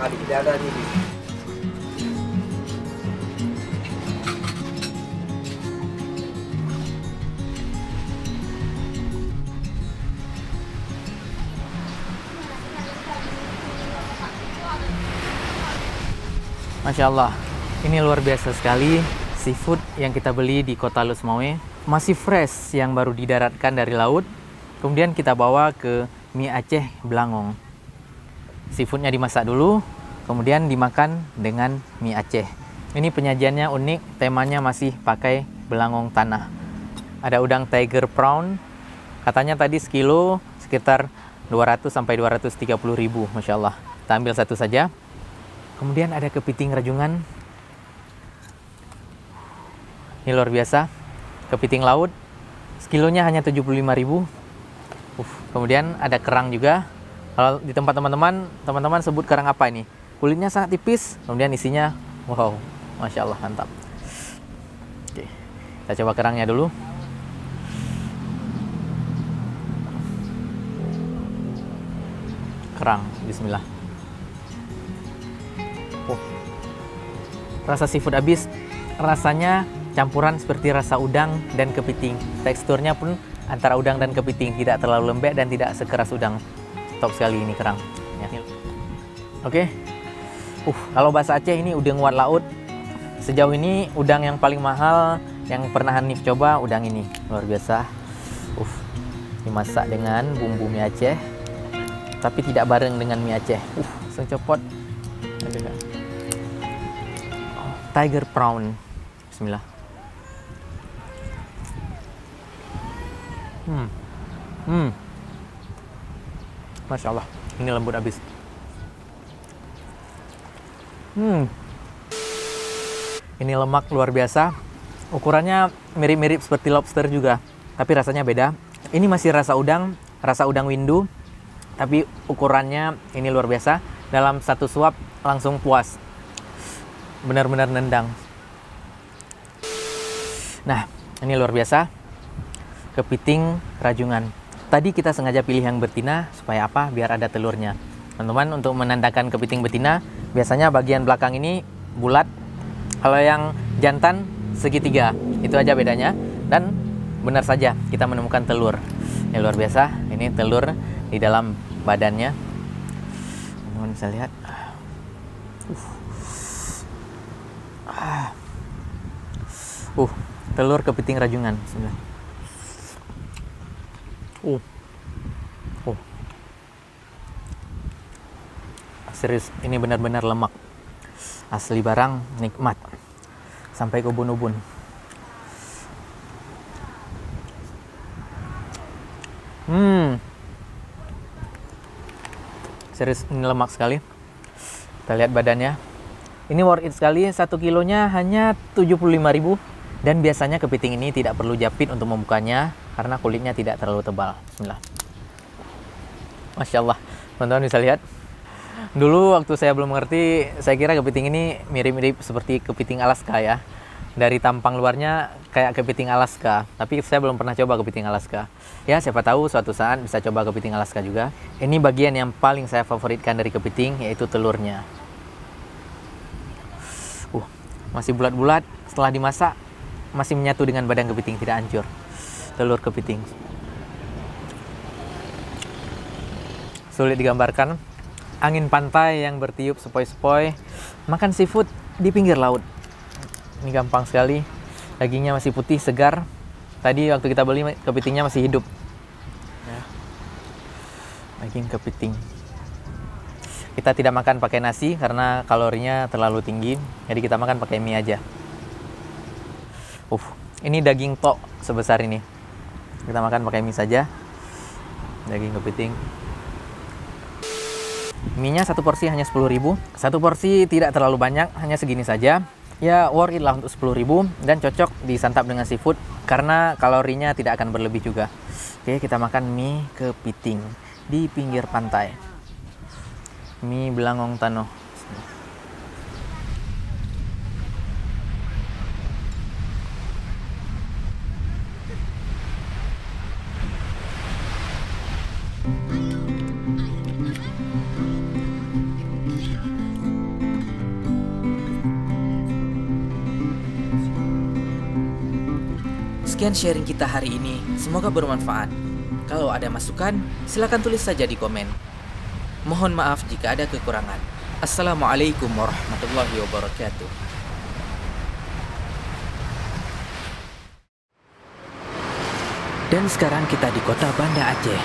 Kali tidak ada ni. Masya Allah, ini luar biasa sekali seafood yang kita beli di kota Lusmawe. Masih fresh yang baru didaratkan dari laut. Kemudian kita bawa ke mie Aceh Belangong. Seafoodnya dimasak dulu, kemudian dimakan dengan mie Aceh. Ini penyajiannya unik, temanya masih pakai belangong tanah. Ada udang tiger prawn, katanya tadi sekilo sekitar 200 sampai 230 ribu, Masya Allah. Kita ambil satu saja. Kemudian ada kepiting rajungan. Ini luar biasa. Kepiting laut, sekilonya hanya 75.000. Kemudian ada kerang juga. Kalau di tempat teman-teman sebut kerang apa ini? Kulitnya sangat tipis, kemudian isinya, wow, Masya Allah, mantap. Oke, kita coba kerangnya dulu. Kerang, bismillah. Rasa seafood habis, rasanya campuran seperti rasa udang dan kepiting. Teksturnya pun antara udang dan kepiting, tidak terlalu lembek dan tidak sekeras udang. Top sekali ini kerang. Ya. Oke. Kalau bahasa Aceh ini udang wat laut. Sejauh ini udang yang paling mahal yang pernah Hanif coba udang ini. Luar biasa. Dimasak dengan bumbu mie Aceh. Tapi tidak bareng dengan mie Aceh. Secopot. Tiger prawn. Bismillah. Masya Allah, ini lembut habis. Ini lemak luar biasa. Ukurannya mirip-mirip seperti lobster juga, tapi rasanya beda. Ini masih rasa udang windu, tapi ukurannya ini luar biasa. Dalam satu suap langsung puas. Benar-benar nendang. Nah, ini luar biasa. Kepiting rajungan. Tadi kita sengaja pilih yang betina supaya apa? Biar ada telurnya. Teman-teman, untuk menandakan kepiting betina, biasanya bagian belakang ini bulat. Kalau yang jantan segitiga, itu aja bedanya. Dan benar saja kita menemukan telur. Ini luar biasa, ini telur di dalam badannya. Teman-teman bisa lihat. Telur kepiting rajungan. Bismillah. Serius, ini benar-benar lemak. Asli barang, nikmat. Sampai ke ubun-ubun. Serius, ini lemak sekali. Kita lihat badannya. Ini worth it sekali, 1 kilonya hanya 75.000. Dan biasanya kepiting ini tidak perlu japit untuk membukanya karena kulitnya tidak terlalu tebal. Bismillah. Masya Allah, teman-teman bisa lihat. Dulu waktu saya belum mengerti, saya kira kepiting ini mirip-mirip seperti kepiting Alaska ya. Dari tampang luarnya kayak kepiting Alaska, tapi saya belum pernah coba kepiting Alaska. Ya, siapa tahu suatu saat bisa coba kepiting Alaska juga. Ini bagian yang paling saya favoritkan dari kepiting, yaitu telurnya. Masih bulat-bulat, setelah dimasak masih menyatu dengan badan kepiting, tidak hancur. Telur kepiting. Sulit digambarkan. Angin pantai yang bertiup sepoi-sepoi, makan seafood di pinggir laut. Ini gampang sekali. Dagingnya masih putih, segar. Tadi waktu kita beli kepitingnya masih hidup. Ya. Daging kepiting. Kita tidak makan pakai nasi karena kalorinya terlalu tinggi. Jadi kita makan pakai mie aja. Ini daging tok sebesar ini. Kita makan pakai mie saja. Daging kepiting. Mie-nya satu porsi hanya 10.000. Satu porsi tidak terlalu banyak, hanya segini saja. Ya, worth it lah untuk 10.000 dan cocok disantap dengan seafood karena kalorinya tidak akan berlebih juga. Oke, kita makan mie kepiting di pinggir pantai. Mie Belangong Tanoh. Sekian sharing kita hari ini, semoga bermanfaat. Kalau ada masukan, silakan tulis saja di komen. Mohon maaf jika ada kekurangan. Assalamualaikum warahmatullahi wabarakatuh. Dan sekarang kita di kota Banda Aceh.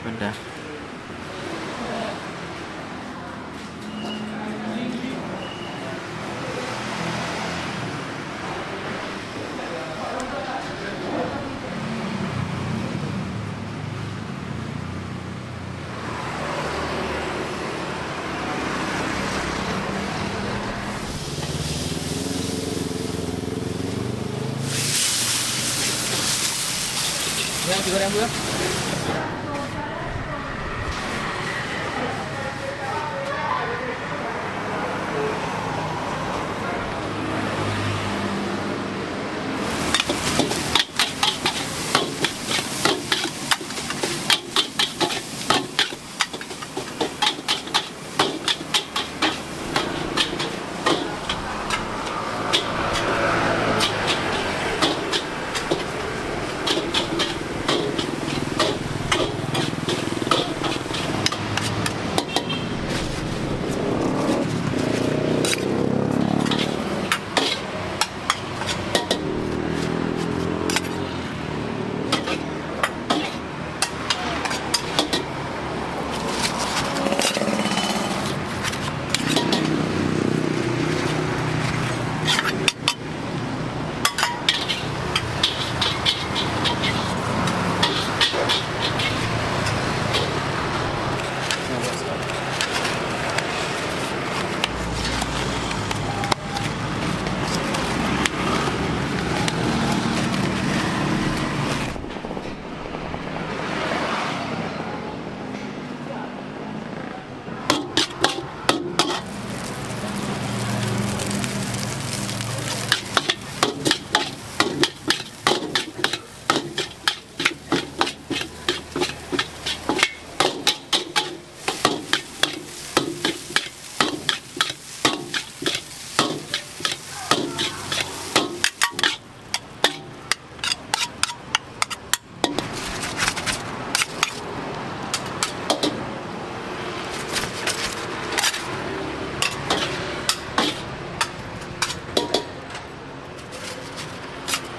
daripada nasi goreng Bu ya.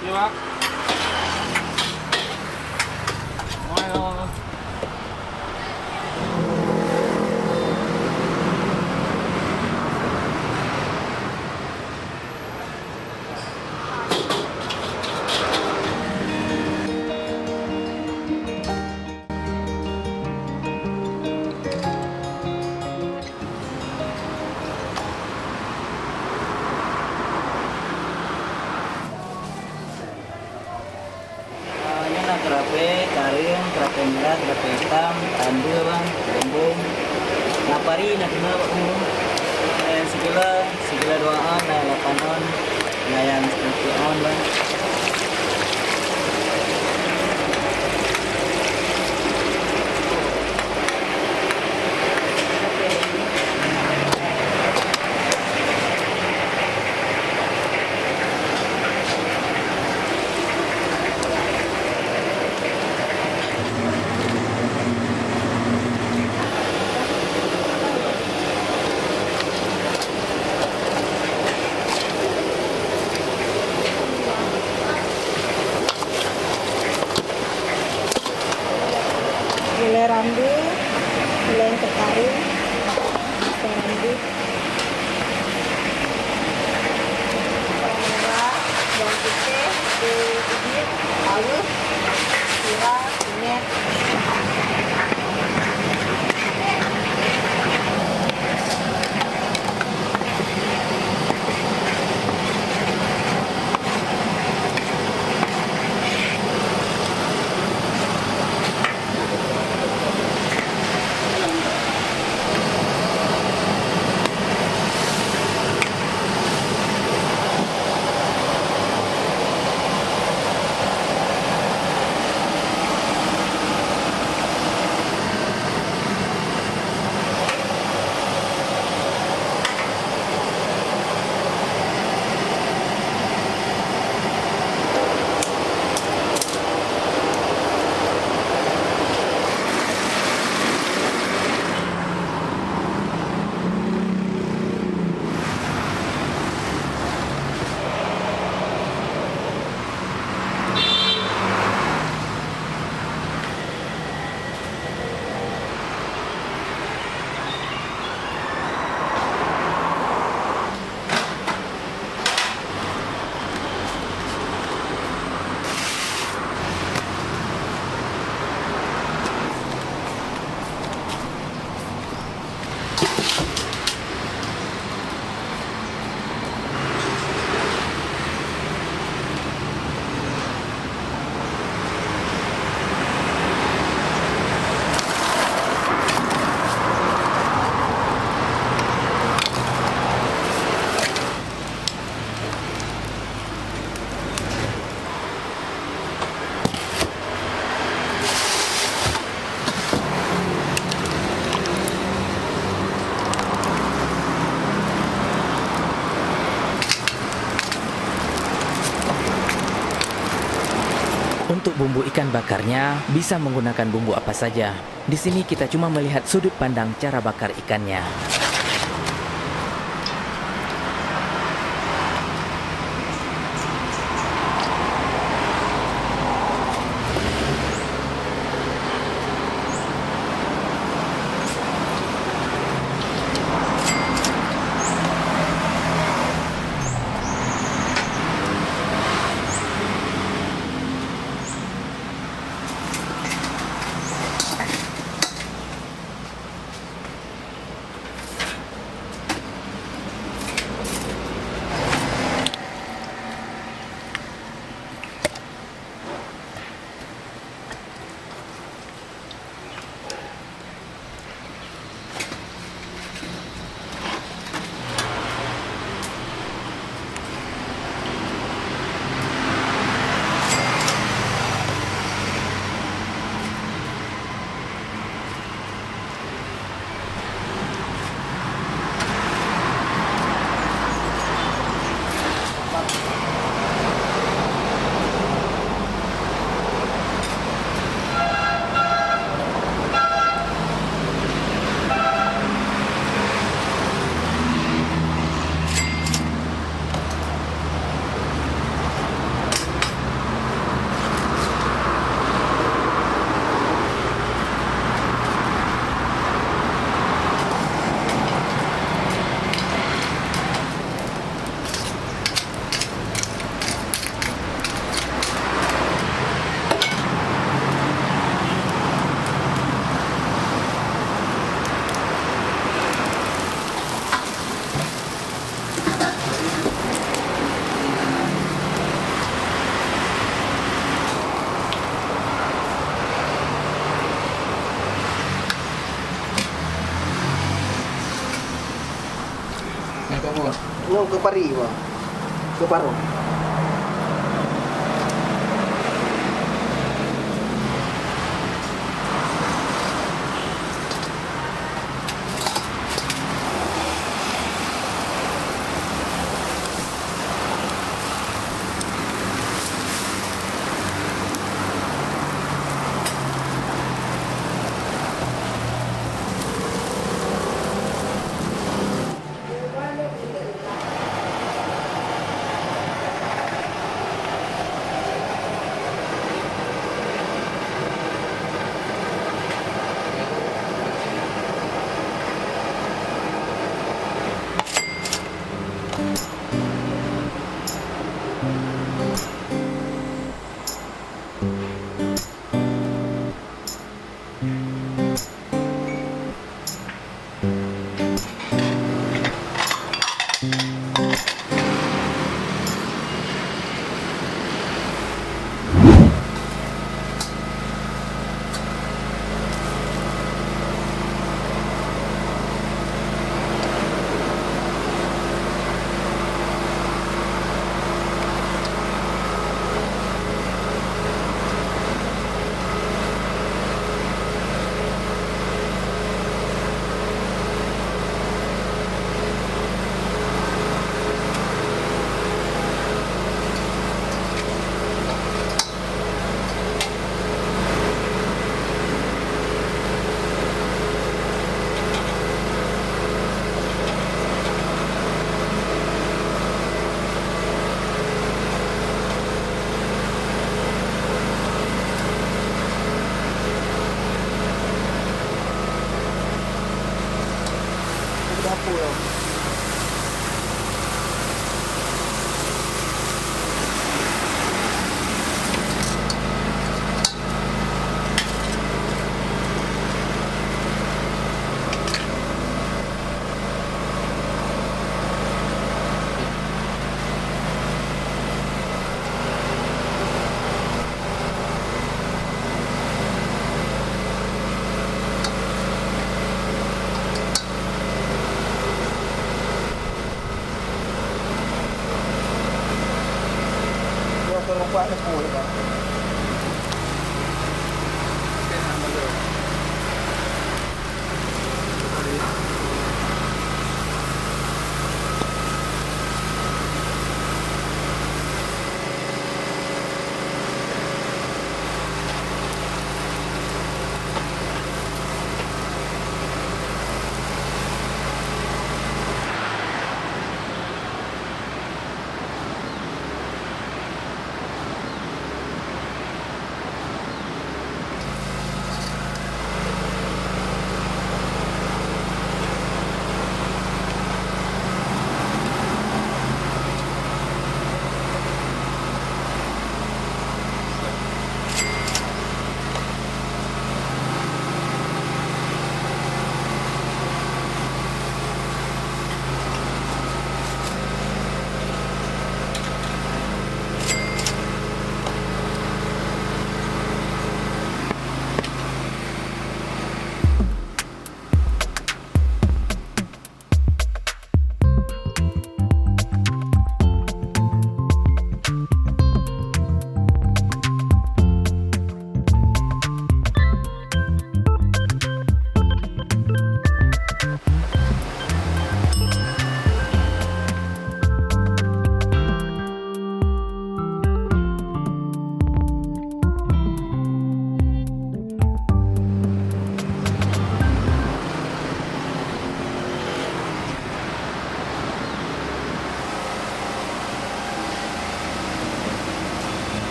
Iya Pak. Ayo. Kerape, karing, kerape merah, kerape hitam, tandu bang, gembung, napari, nakina pak gembung, segala 2 on, 8 on, yang 10 on bang. Gulai rambu, gulai terkari, rambu, bawang merah, bawang putih, bubuk, halus, gula, minyak. Untuk bumbu ikan bakarnya bisa menggunakan bumbu apa saja. Di sini kita cuma melihat sudut pandang cara bakar ikannya. No, ke pari, Bang. Ke paruh.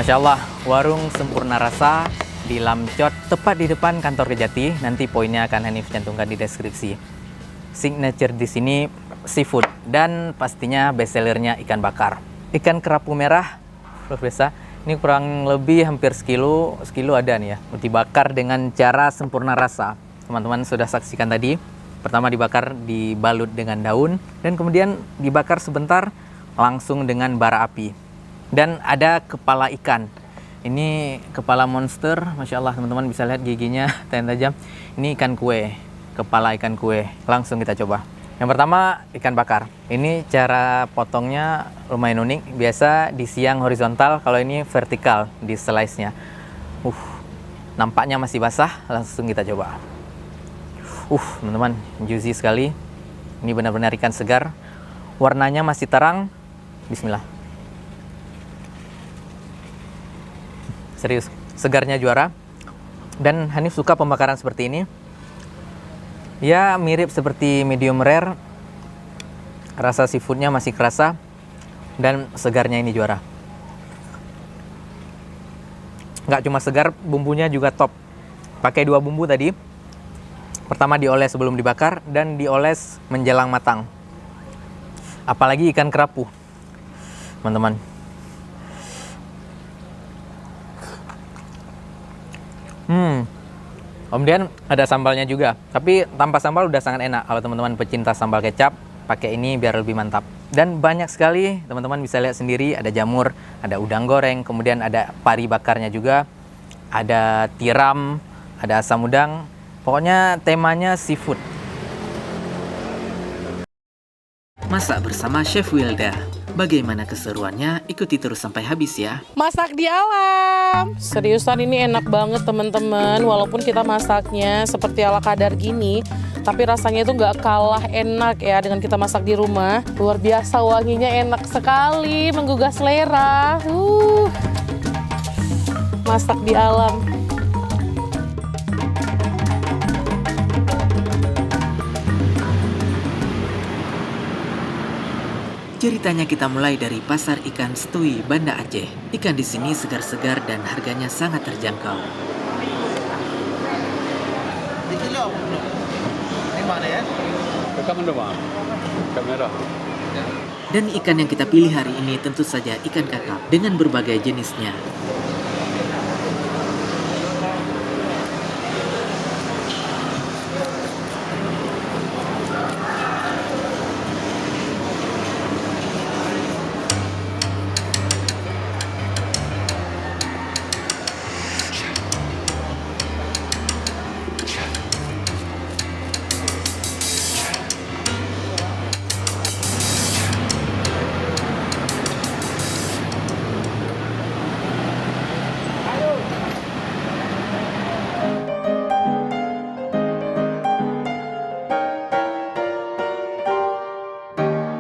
Masya Allah, warung Sempurna Rasa di Lamcot, tepat di depan kantor Kejati. Nanti poinnya akan Hanif cantumkan di deskripsi. Signature di sini seafood dan pastinya bestsellernya ikan bakar. Ikan kerapu merah, luar biasa. Ini kurang lebih hampir sekilo ada nih ya. Dibakar dengan cara Sempurna Rasa. Teman-teman sudah saksikan tadi. Pertama dibakar, dibalut dengan daun, dan kemudian dibakar sebentar langsung dengan bara api. Dan ada kepala ikan. Ini kepala monster, Masya Allah teman-teman bisa lihat giginya tajam. Ini ikan kue, kepala ikan kue. Langsung kita coba. Yang pertama ikan bakar. Ini cara potongnya lumayan unik. Biasa di siang horizontal, kalau ini vertikal di slice-nya. Nampaknya masih basah, langsung kita coba. Teman-teman, juicy sekali. Ini benar-benar ikan segar. Warnanya masih terang. Bismillah. Serius, segarnya juara. Dan Hanif suka pembakaran seperti ini. Ya, mirip seperti medium rare. Rasa seafoodnya masih kerasa. Dan segarnya ini juara. Nggak cuma segar, bumbunya juga top. Pakai 2 bumbu tadi. Pertama dioles sebelum dibakar dan dioles menjelang matang. Apalagi ikan kerapu, teman-teman. Kemudian ada sambalnya juga. Tapi tanpa sambal udah sangat enak. Kalau teman-teman pecinta sambal kecap, pakai ini biar lebih mantap. Dan banyak sekali, teman-teman bisa lihat sendiri. Ada jamur, ada udang goreng, kemudian ada pari bakarnya juga. Ada tiram, ada asam udang. Pokoknya temanya seafood. Masak bersama Chef Wilda. Bagaimana keseruannya? Ikuti terus sampai habis ya. Masak di alam. Seriusan ini enak banget teman-teman. Walaupun kita masaknya seperti ala kadar gini, tapi rasanya itu nggak kalah enak ya dengan kita masak di rumah. Luar biasa wanginya, enak sekali, menggugah selera. Masak di alam. Ceritanya kita mulai dari pasar ikan Stui, Banda Aceh. Ikan di sini segar-segar dan harganya sangat terjangkau. Dan ikan yang kita pilih hari ini tentu saja ikan kakap dengan berbagai jenisnya.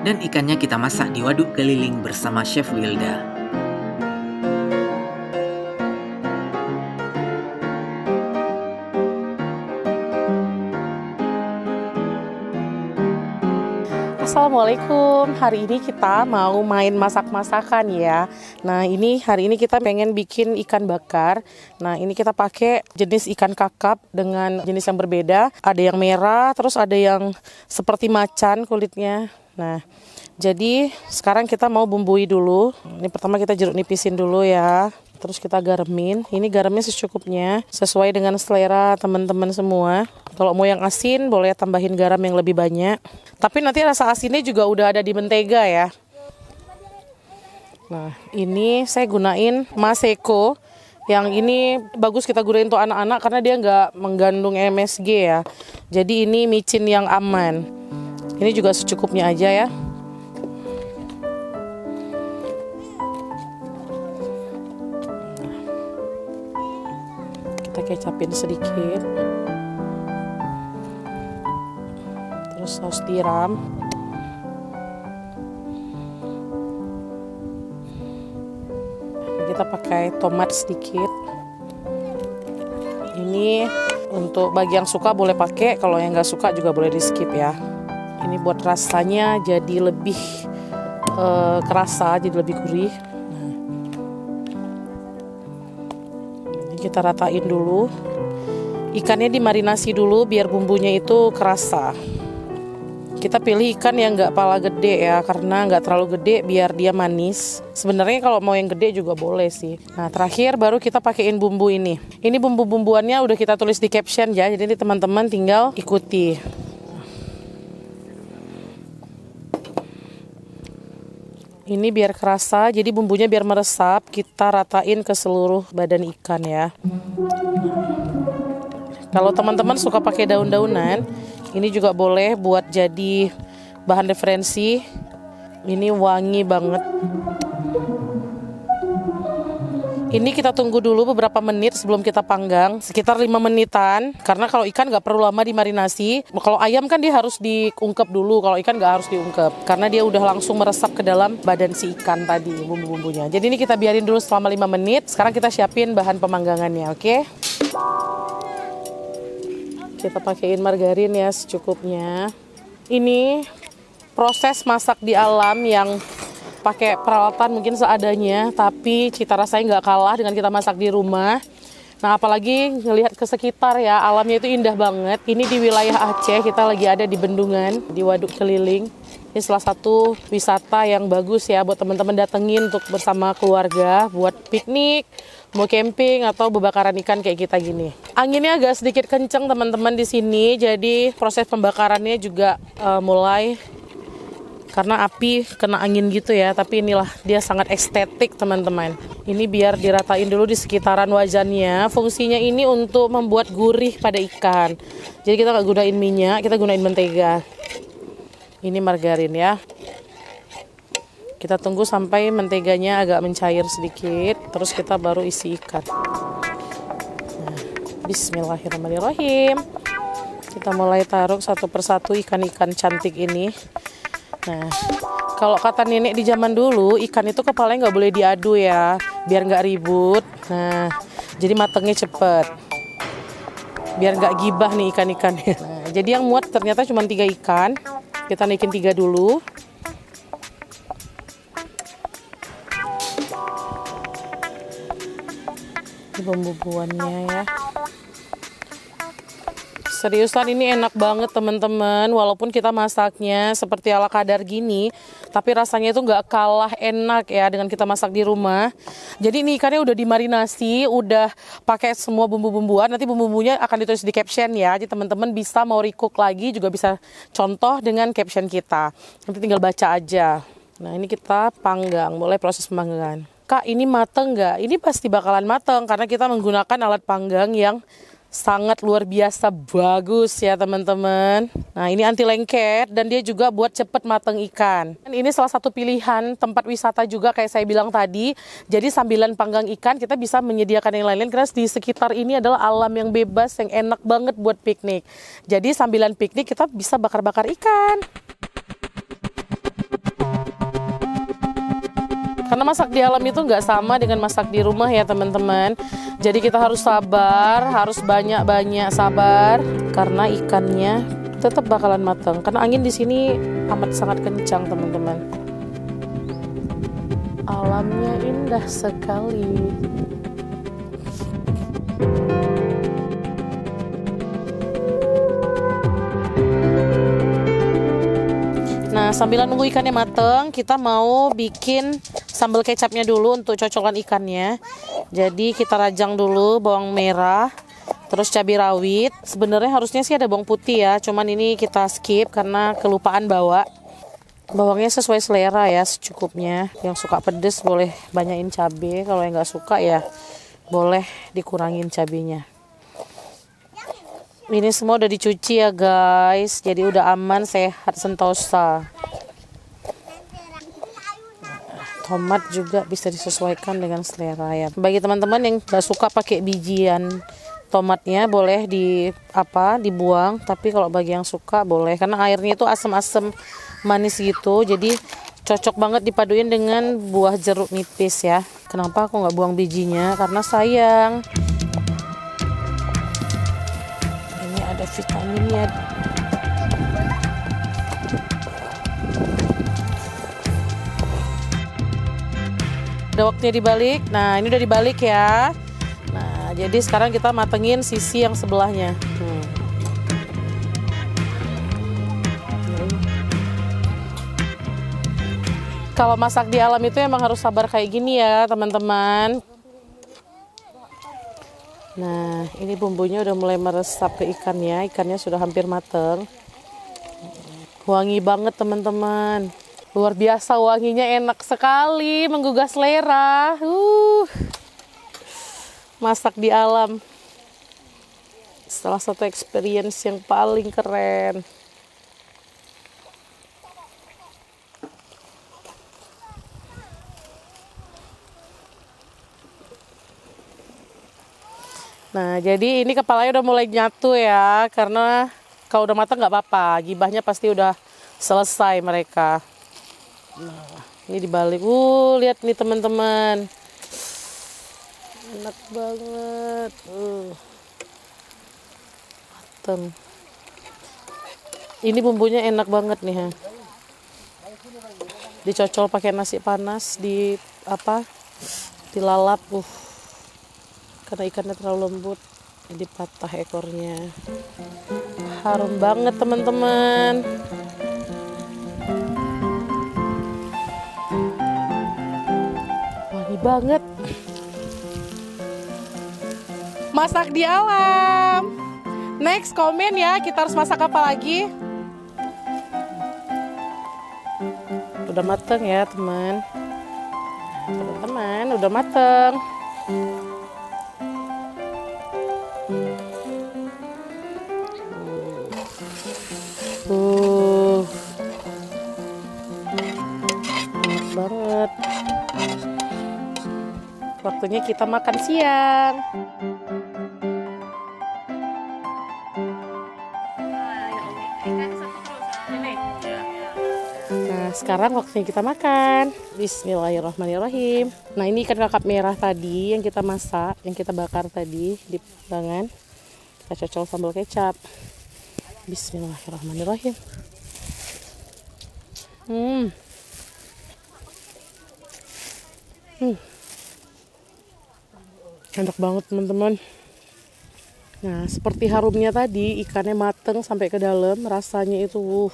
Dan ikannya kita masak di waduk keliling bersama Chef Wilda. Assalamualaikum, hari ini kita mau main masak-masakan ya. Nah hari ini kita pengen bikin ikan bakar. Nah ini kita pakai jenis ikan kakap dengan jenis yang berbeda. Ada yang merah, terus ada yang seperti macan kulitnya. Nah jadi sekarang kita mau bumbui dulu. Ini pertama kita jeruk nipisin dulu ya. Terus kita garemin. Ini garamnya secukupnya, sesuai dengan selera teman-teman semua. Kalau mau yang asin, boleh tambahin garam yang lebih banyak. Tapi nanti rasa asinnya juga udah ada di mentega ya. Nah, ini saya gunain Maseko. Yang ini bagus kita gunain untuk anak-anak karena dia nggak mengandung MSG ya. Jadi ini micin yang aman. Ini juga secukupnya aja ya. Kita kecapin sedikit, terus saus tiram, kita pakai tomat sedikit. Ini untuk bagi yang suka boleh pakai, kalau yang nggak suka juga boleh di skip ya. Ini buat rasanya jadi lebih kerasa, jadi lebih gurih. Kita ratain dulu. Ikannya dimarinasi dulu biar bumbunya itu kerasa. Kita pilih ikan yang nggak pala gede ya, karena nggak terlalu gede biar dia manis. Sebenarnya kalau mau yang gede juga boleh sih. Nah terakhir baru kita pakein bumbu ini. Ini bumbu-bumbuannya udah kita tulis di caption ya, jadi teman-teman tinggal ikuti. Ini biar kerasa, jadi bumbunya biar meresap, kita ratain ke seluruh badan ikan ya. Kalau teman-teman suka pakai daun-daunan, ini juga boleh buat jadi bahan referensi. Ini wangi banget. Ini kita tunggu dulu beberapa menit sebelum kita panggang, sekitar 5 menitan. Karena kalau ikan nggak perlu lama dimarinasi. Kalau ayam kan dia harus diungkep dulu, kalau ikan nggak harus diungkep. Karena dia udah langsung meresap ke dalam badan si ikan tadi, bumbu-bumbunya. Jadi ini kita biarin dulu selama 5 menit. Sekarang kita siapin bahan pemanggangannya, oke? Kita pakein margarin ya secukupnya. Ini proses masak di alam yang pakai peralatan mungkin seadanya, tapi cita rasanya nggak kalah dengan kita masak di rumah. Nah apalagi ngelihat ke sekitar ya, alamnya itu indah banget. Ini di wilayah Aceh, kita lagi ada di Bendungan, di Waduk Keliling. Ini salah satu wisata yang bagus ya buat teman-teman datengin untuk bersama keluarga, buat piknik, mau camping atau bebakaran ikan kayak kita gini. Anginnya agak sedikit kenceng teman-teman di sini, jadi proses pembakarannya juga mulai karena api kena angin gitu ya. Tapi inilah dia sangat estetik teman-teman. Ini biar diratain dulu di sekitaran wajannya. Fungsinya ini untuk membuat gurih pada ikan. Jadi kita nggak gunain minyak, kita gunain mentega. Ini margarin ya. Kita tunggu sampai menteganya agak mencair sedikit, terus kita baru isi ikan. Nah, bismillahirrahmanirrahim. Kita mulai taruh satu persatu ikan-ikan cantik ini. Nah, kalau kata nenek di zaman dulu, ikan itu kepalanya nggak boleh diadu ya, biar nggak ribut. Nah, jadi matengnya cepet, biar nggak gibah nih ikan-ikannya. Nah, jadi yang muat ternyata cuma 3 ikan. Kita naikin 3 dulu. Ini bumbu-bumbuannya ya. Seriusan ini enak banget teman-teman. Walaupun kita masaknya seperti ala kadar gini, tapi rasanya itu nggak kalah enak ya dengan kita masak di rumah. Jadi ini ikannya udah dimarinasi, udah pakai semua bumbu-bumbuan. Nanti bumbu-bumbunya akan ditulis di caption ya. Jadi teman-teman bisa mau recook lagi juga bisa contoh dengan caption kita. Nanti tinggal baca aja. Nah ini kita panggang, mulai proses pemanggangan. Kak ini mateng nggak? Ini pasti bakalan mateng karena kita menggunakan alat panggang yang sangat luar biasa bagus ya teman-teman. Nah ini anti lengket dan dia juga buat cepet mateng ikan. Dan ini salah satu pilihan tempat wisata juga kayak saya bilang tadi. Jadi sambilan panggang ikan kita bisa menyediakan yang lain-lain karena di sekitar ini adalah alam yang bebas yang enak banget buat piknik. Jadi sambilan piknik kita bisa bakar-bakar ikan. Karena masak di alam itu nggak sama dengan masak di rumah ya teman-teman. Jadi kita harus sabar, harus banyak-banyak sabar karena ikannya tetap bakalan matang. Karena angin di sini amat sangat kencang teman-teman. Alamnya indah sekali. Nah sambil nunggu ikannya mateng, kita mau bikin sambal kecapnya dulu untuk cocolan ikannya. Jadi kita rajang dulu bawang merah, terus cabai rawit. Sebenarnya harusnya sih ada bawang putih ya, cuman ini kita skip karena kelupaan bawa. Bawangnya sesuai selera ya, secukupnya. Yang suka pedes boleh banyakin cabai, kalau yang nggak suka ya boleh dikurangin cabainya. Ini semua udah dicuci ya guys, jadi udah aman, sehat, sentosa. Tomat juga bisa disesuaikan dengan selera ya. Bagi teman-teman yang gak suka pakai bijian tomatnya boleh dibuang, tapi kalau bagi yang suka boleh karena airnya itu asam-asam manis gitu. Jadi cocok banget dipaduin dengan buah jeruk nipis ya. Kenapa aku nggak buang bijinya? Karena sayang. Ini ada vitaminnya. Ada waktunya dibalik. Nah ini udah dibalik ya. Nah Nah, jadi sekarang kita matengin sisi yang sebelahnya. Kalau masak di alam itu emang harus sabar kayak gini ya, teman-teman. Nah, ini bumbunya udah mulai meresap ke ikannya. Ikannya sudah hampir mateng. Wangi banget, teman-teman. Luar biasa wanginya, enak sekali, menggugah selera. Masak di alam. Salah satu experience yang paling keren. Nah, jadi ini kepalanya udah mulai nyatu ya, karena kalau udah matang nggak apa-apa, gibahnya pasti udah selesai mereka. Nah, ini dibalik. Lihat nih teman-teman, enak banget. Mateng. Ini bumbunya enak banget nih ha. Dicocol pakai nasi panas, dilalap. Karena ikannya terlalu lembut, jadi patah ekornya. Harum banget teman-teman. Wangi banget. Masak di alam. Next komen ya, kita harus masak apa lagi? Udah mateng ya teman. Teman-teman, udah mateng. Enak banget. Waktunya kita makan siang. Nah, sekarang waktunya kita makan. Bismillahirrahmanirrahim. Nah, ini ikan kakap merah tadi yang kita masak, yang kita bakar tadi di panggangan. Kita cocol sambal kecap. Bismillahirrahmanirrahim. Enak banget teman-teman. Nah, seperti harumnya tadi, ikannya mateng sampai ke dalam, rasanya itu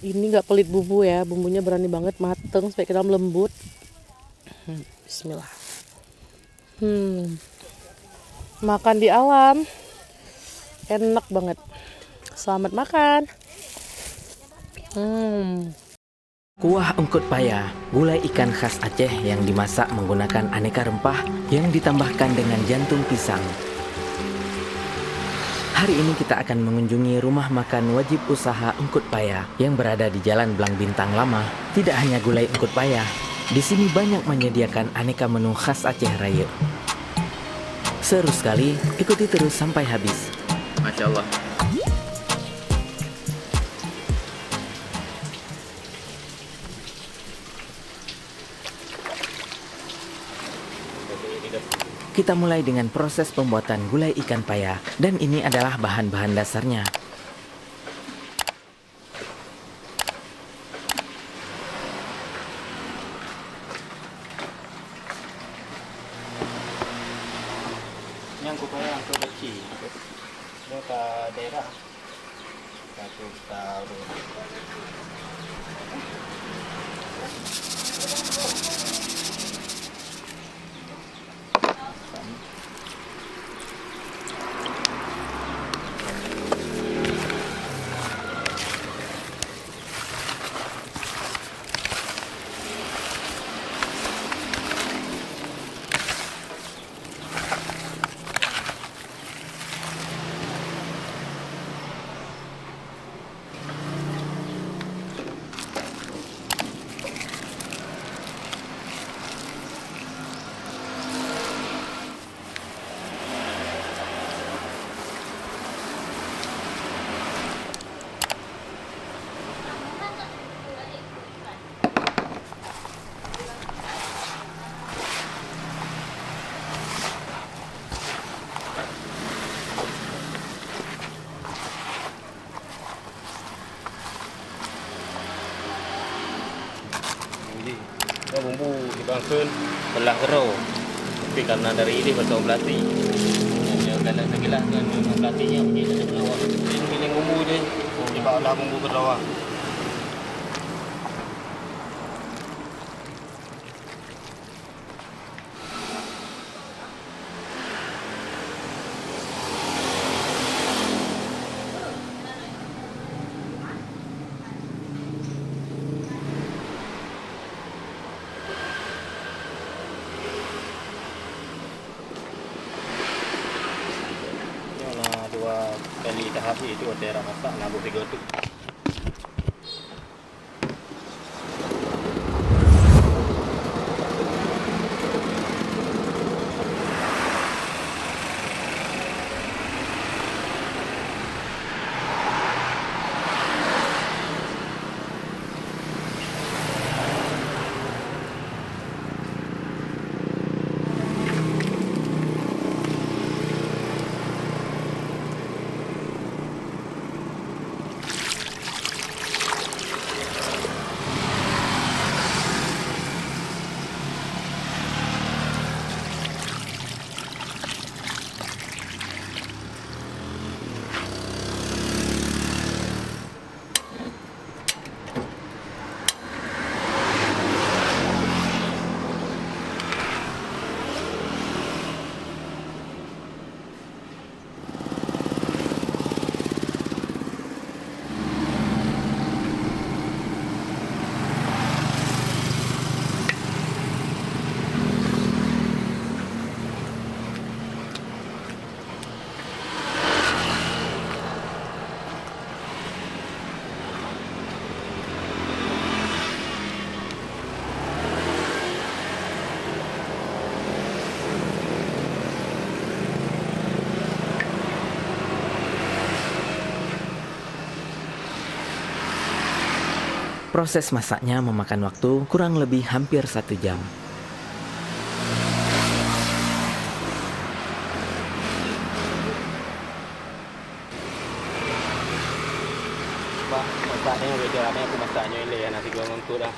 ini nggak pelit bumbu ya, bumbunya berani banget, mateng sampai ke dalam, lembut. Bismillah. Makan di alam enak banget. Selamat makan. Kuah ungkut paya, gulai ikan khas Aceh yang dimasak menggunakan aneka rempah yang ditambahkan dengan jantung pisang. Hari ini kita akan mengunjungi rumah makan wajib usaha ungkut paya yang berada di Jalan Blang Bintang Lama. Tidak hanya gulai ungkut paya, di sini banyak menyediakan aneka menu khas Aceh Raya. Seru sekali, ikuti terus sampai habis. Masya Allah. Kita mulai dengan proses pembuatan gulai ikan paya, dan ini adalah bahan-bahan dasarnya. Yang kupaya untuk kecil, ini ke daerah, satu tahun. Bumbu dibangkun belah kero. tapi karena dari ini bersama pelatih. Dia kena sekilas dengan pelatihnya begini dia bawa. Ini giling bumbu dia. Oh, dia bawa dah bumbu ke bawah. Dua kali tahap itu ada masak nabuh tiga tu. Proses masaknya memakan waktu kurang lebih hampir 1 jam. Masaknya beda, ada aku masaknya ini ya nasi goreng tu dah.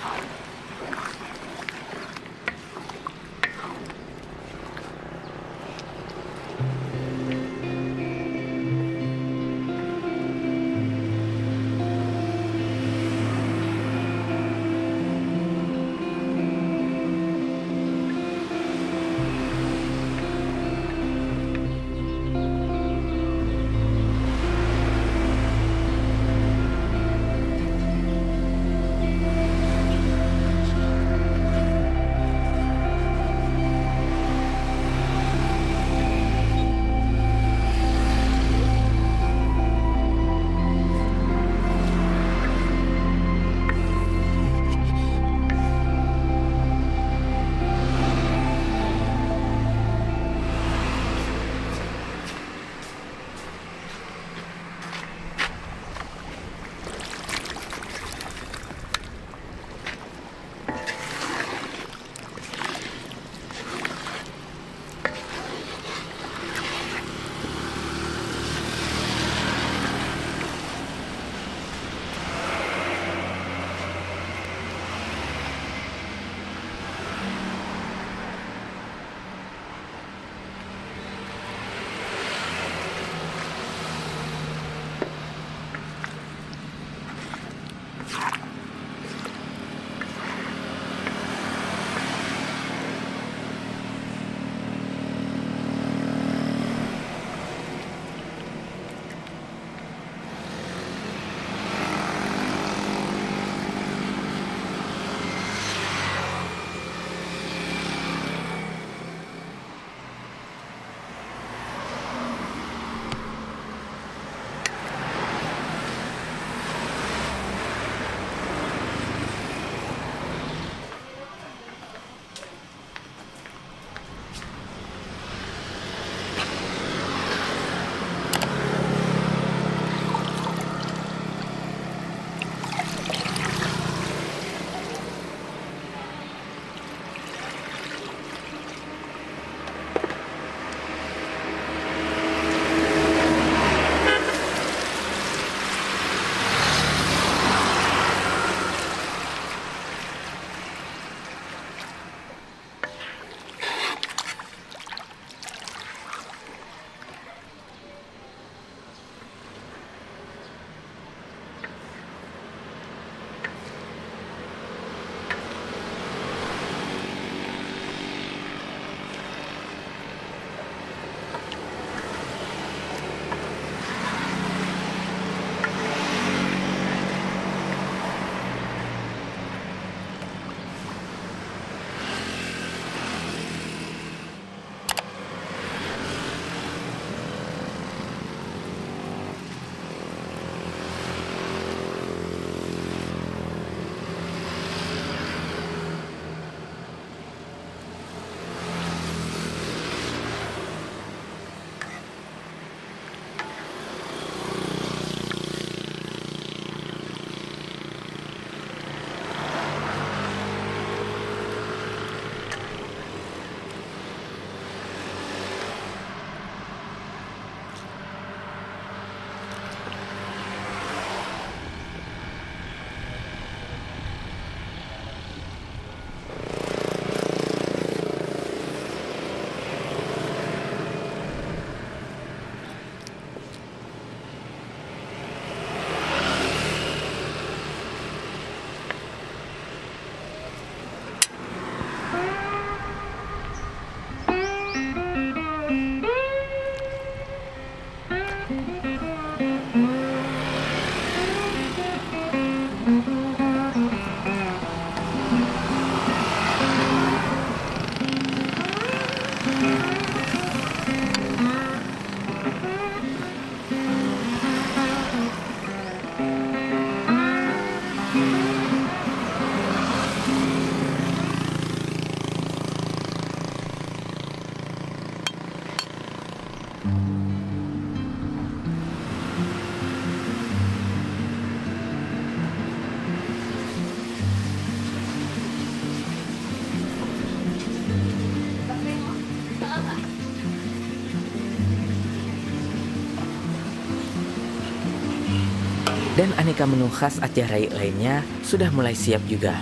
Dan aneka menu khas Aceh Rai lainnya sudah mulai siap juga.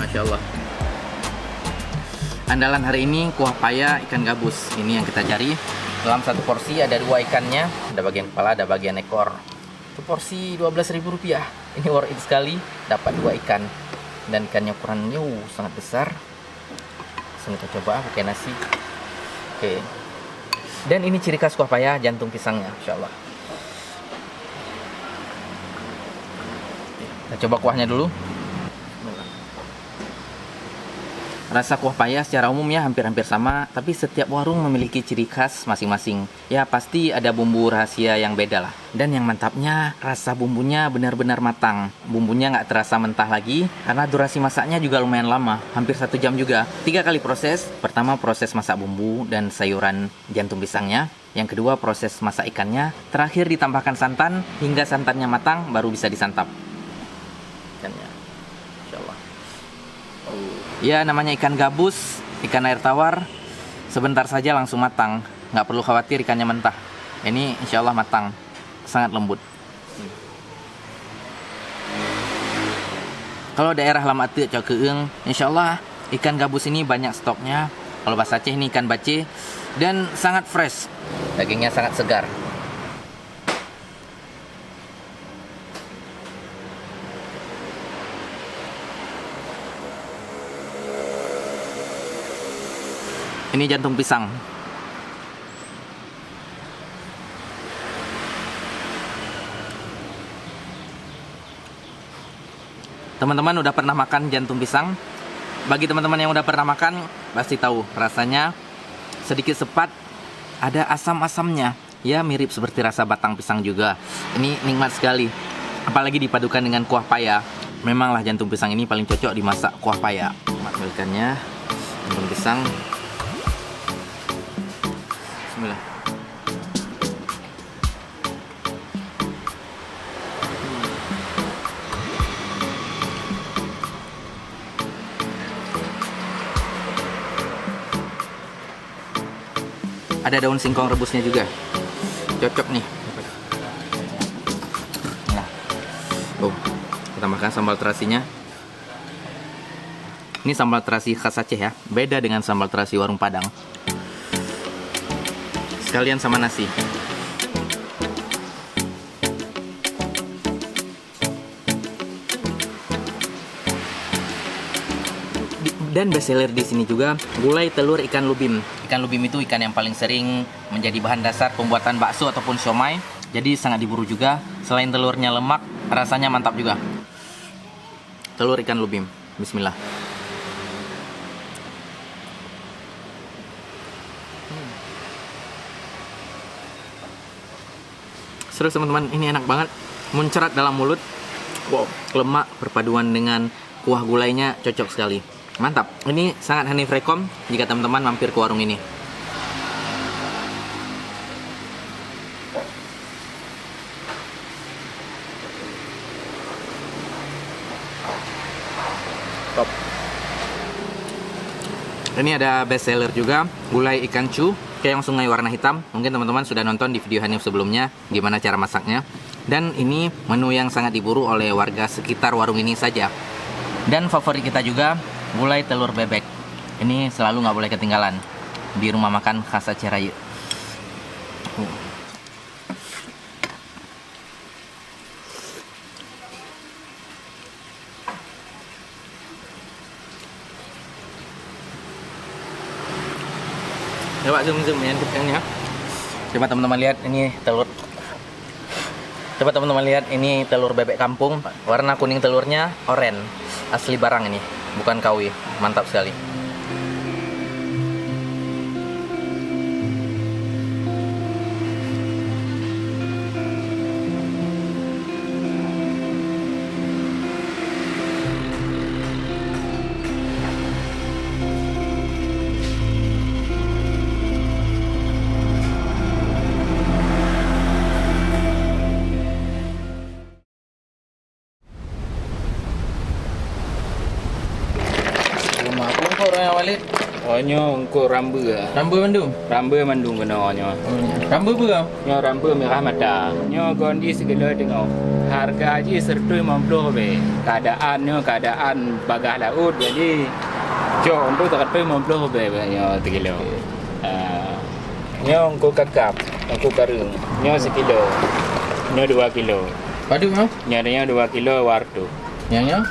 Masya Allah. Andalan hari ini kuah paya ikan gabus. Ini yang kita cari. Dalam satu porsi ada 2 ikannya, ada bagian kepala, ada bagian ekor. Itu porsi Rp12.000. Ini worth it sekali, dapat 2 ikan. Dan ikannya ukurannya sangat besar. Langsung kita coba pakai nasi. Oke. Dan ini ciri khas kuah paya, jantung pisangnya, Masya Allah. Kita coba kuahnya dulu. Rasa kuah paya secara umum ya hampir-hampir sama, tapi setiap warung memiliki ciri khas masing-masing. Ya pasti ada bumbu rahasia yang beda lah. Dan yang mantapnya, rasa bumbunya benar-benar matang. Bumbunya nggak terasa mentah lagi, karena durasi masaknya juga lumayan lama, hampir 1 jam juga. 3 kali proses. Pertama proses masak bumbu dan sayuran jantung pisangnya. Yang kedua proses masak ikannya. Terakhir ditambahkan santan, hingga santannya matang baru bisa disantap. Ikannya, Masya Allah. Ya namanya ikan gabus, ikan air tawar, sebentar saja langsung matang. Nggak perlu khawatir ikannya mentah. Ini insya Allah matang, sangat lembut. Kalau daerah Lamate Cokeung, insya Allah ikan gabus ini banyak stoknya. Kalau bahasa Aceh ini ikan bace, dan sangat fresh. Dagingnya sangat segar. Ini jantung pisang. Teman-teman udah pernah makan jantung pisang? Bagi teman-teman yang udah pernah makan, pasti tahu rasanya sedikit sepat, ada asam-asamnya. Ya mirip seperti rasa batang pisang juga. Ini nikmat sekali. Apalagi dipadukan dengan kuah paya. Memanglah jantung pisang ini paling cocok dimasak kuah paya. Masuk ikannya, jantung pisang. Bismillah. Ada daun singkong rebusnya juga, cocok nih. Nah, kita makan sambal terasinya. Ini sambal terasi khas Aceh ya, beda dengan sambal terasi warung Padang. Sekalian sama nasi. Dan best seller di sini juga gulai telur ikan lubim. Ikan lubim itu ikan yang paling sering menjadi bahan dasar pembuatan bakso ataupun siomay. Jadi sangat diburu juga. Selain telurnya lemak, rasanya mantap juga. Telur ikan lubim. Bismillah. Serius teman-teman, ini enak banget. Muncrat dalam mulut. Wow, lemak perpaduan dengan kuah gulainya cocok sekali. Mantap, ini sangat Hanif rekom jika teman-teman mampir ke warung ini. Top. Ini ada best seller juga, gulai ikan cu, keong sungai warna hitam. Mungkin teman-teman sudah nonton di video Hanif sebelumnya gimana cara masaknya. Dan ini menu yang sangat diburu oleh warga sekitar warung ini saja. Dan favorit kita juga gulai telur bebek. Ini selalu nggak boleh ketinggalan di rumah makan khas Aceh Raya. Coba zoom ya tukangnya. Coba teman-teman lihat ini telur. Coba teman-teman lihat ini telur bebek kampung. Warna kuning telurnya oranye. Asli barang ini, bukan KW. Mantap sekali. Walid. Nyo engko ramba. Ramba Bandung. Ramba Bandung kena nyo. Ramba berapa? Nyo ramba merah mata. Nyo gondi segala tengok. Harga je 150 be. Keadaan bagah laut jadi jauh untuk tak 50 be nyo 1 kilo. Nyo engko kakap, engko karung. Nyo 1 kilo. Nyo 2 kilo. Padu mau? Nyo 2 kilo wartu. Nyo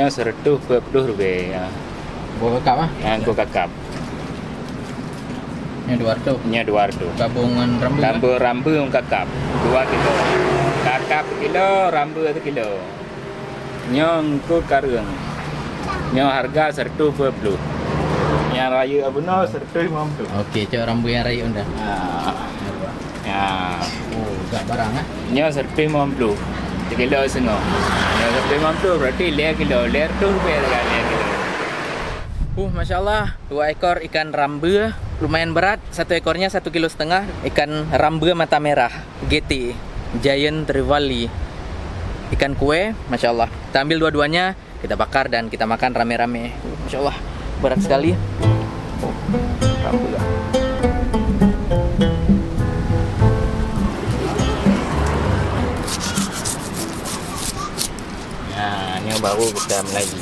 120 be. Gua kakap ah? Yang ku kakap. Nya 200. Nya 200. Gabungan rambu. Rambu kakap 2 kilo. Kakap kilo, rambu 1 kilo. Nyong ku karung. Nyo harga 120. Yang raya abuna 150. Okey, cok rambu yang raya unda. Ya. Oh, gak barang ah. Nyo 150. 1 kilo setengah. Nyo 150 berarti 2 kilo. 200 rupiah dengan 2 kilo. Masya Allah, 2 ekor ikan rambe, lumayan berat, 1 ekornya 1,5 kilo. Ikan rambe mata merah, GT, Giant Trevally. Ikan kue, Masya Allah. Kita ambil dua-duanya, kita bakar dan kita makan rame-rame. Masya Allah, berat sekali. Rambe. Nah, ini baru kita lagi.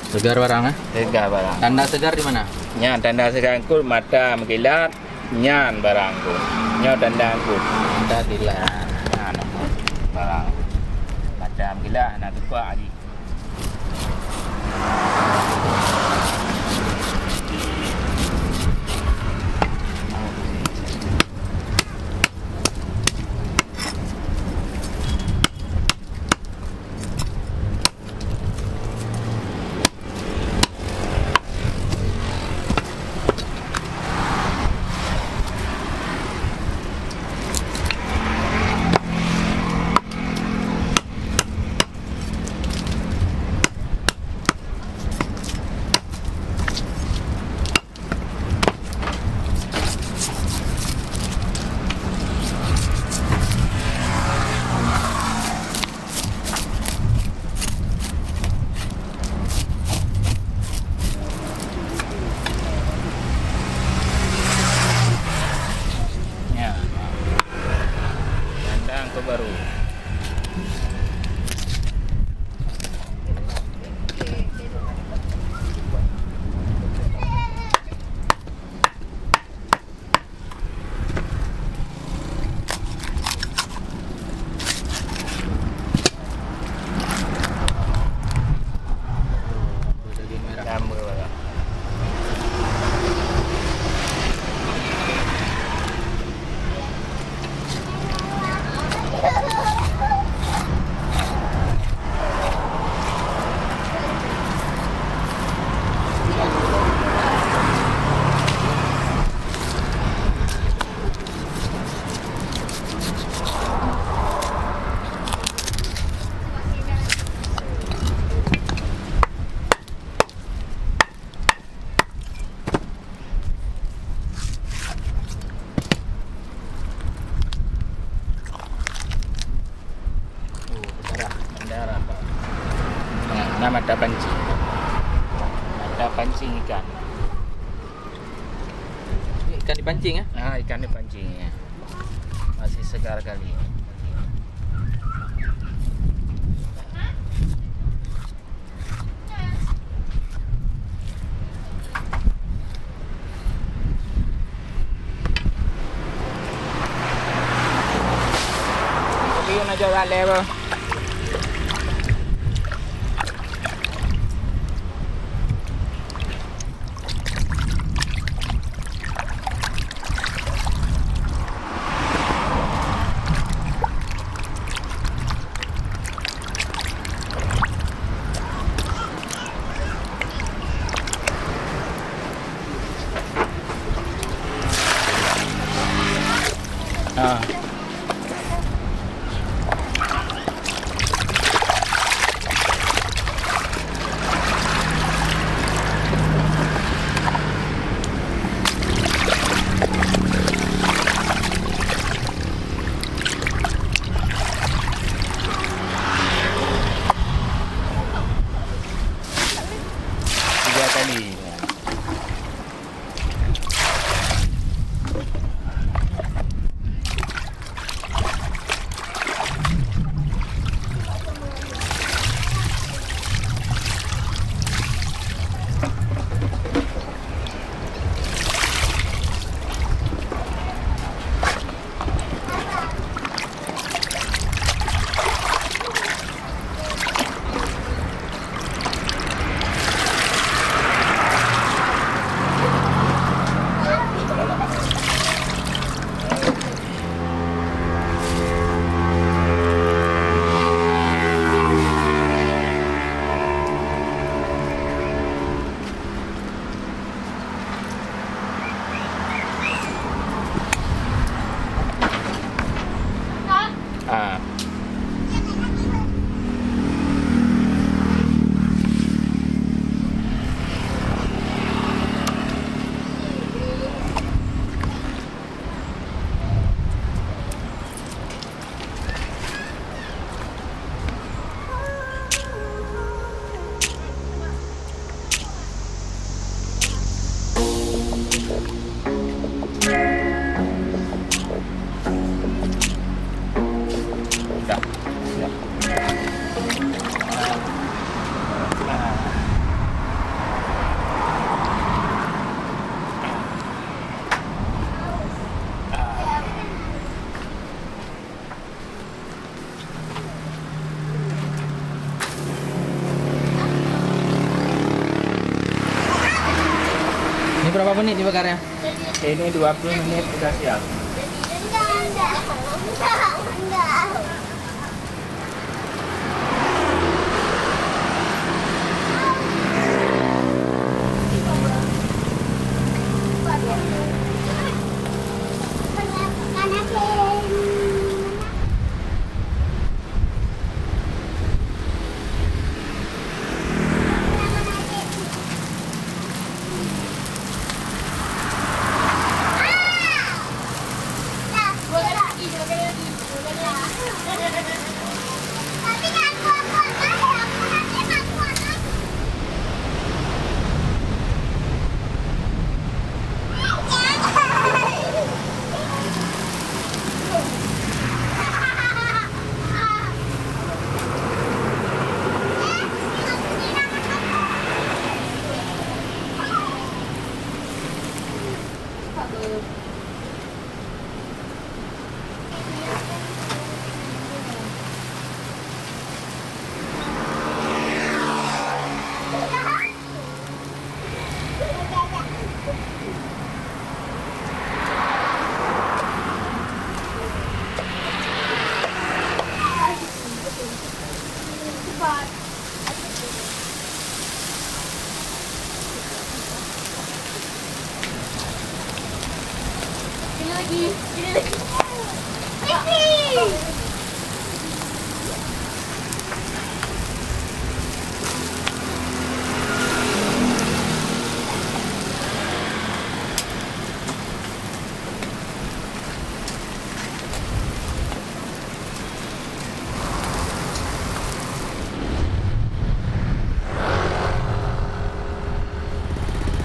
Segar barang ah? Segar barang. Tanda segar di mana? Nya tanda segar ku mata mengkilat, nyan barangku. Nya tanda ku. Tanda kilat. Barang. Mata mengkilat nak tukar lagi. Nama mata pancing. Mata pancing ikan. Ikan dipancing ya? Ikan dipancing ya. Masih segar kali. Yun aja gale bro. Tiga kali. Ini berapa menit dibakarnya? Ini 20 menit sudah siap.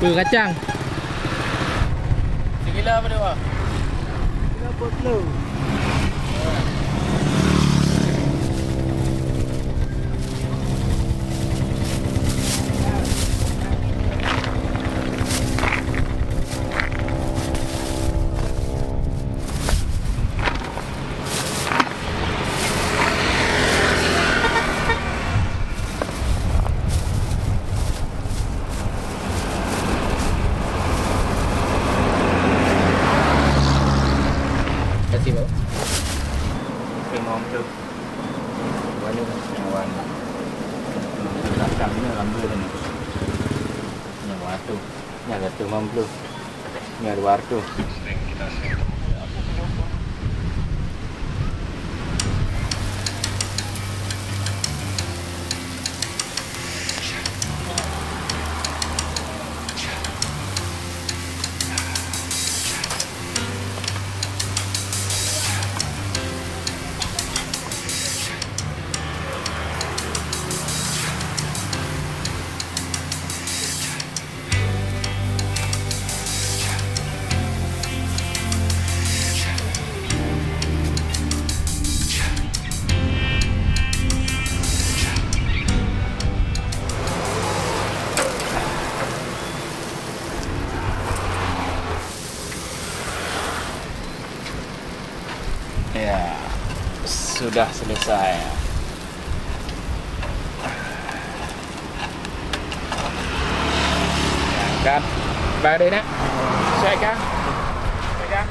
Tuh kacang. Segila apa dia? Kasih bang. Memang tu. Warna yang warna. Belakang ni ambil ni. Yang warna. Yang satu mampu. Yang luar tu. Ya, sudah selesai. Kan, vào đây nè. Xoay ca. Xoay ca.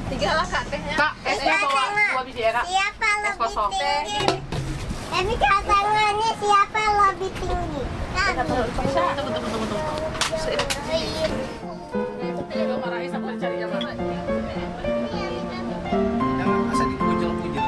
Tiga lah kak tehnya. Kak, espresso dua biji ya kak. Siapa Espresso. lebih tinggi? Tapi pasangannya siapa lebih tinggi? Tunggu. Jangan asal dipujul-pujul.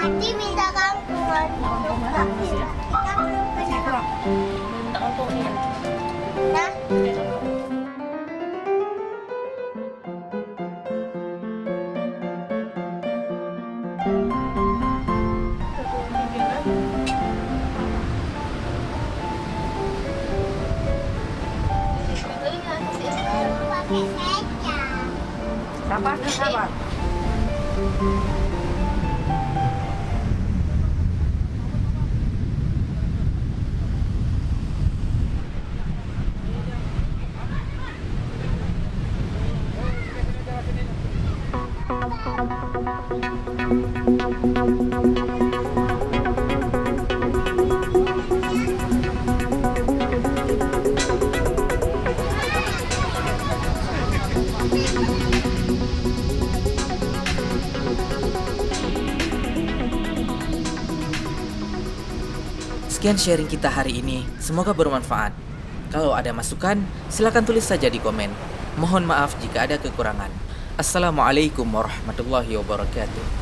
Nanti minta kangkungan. Nah. Sabar. Sekian sharing kita hari ini, semoga bermanfaat. Kalau ada masukan, silakan tulis saja di komen. Mohon maaf jika ada kekurangan. Assalamualaikum warahmatullahi wabarakatuh.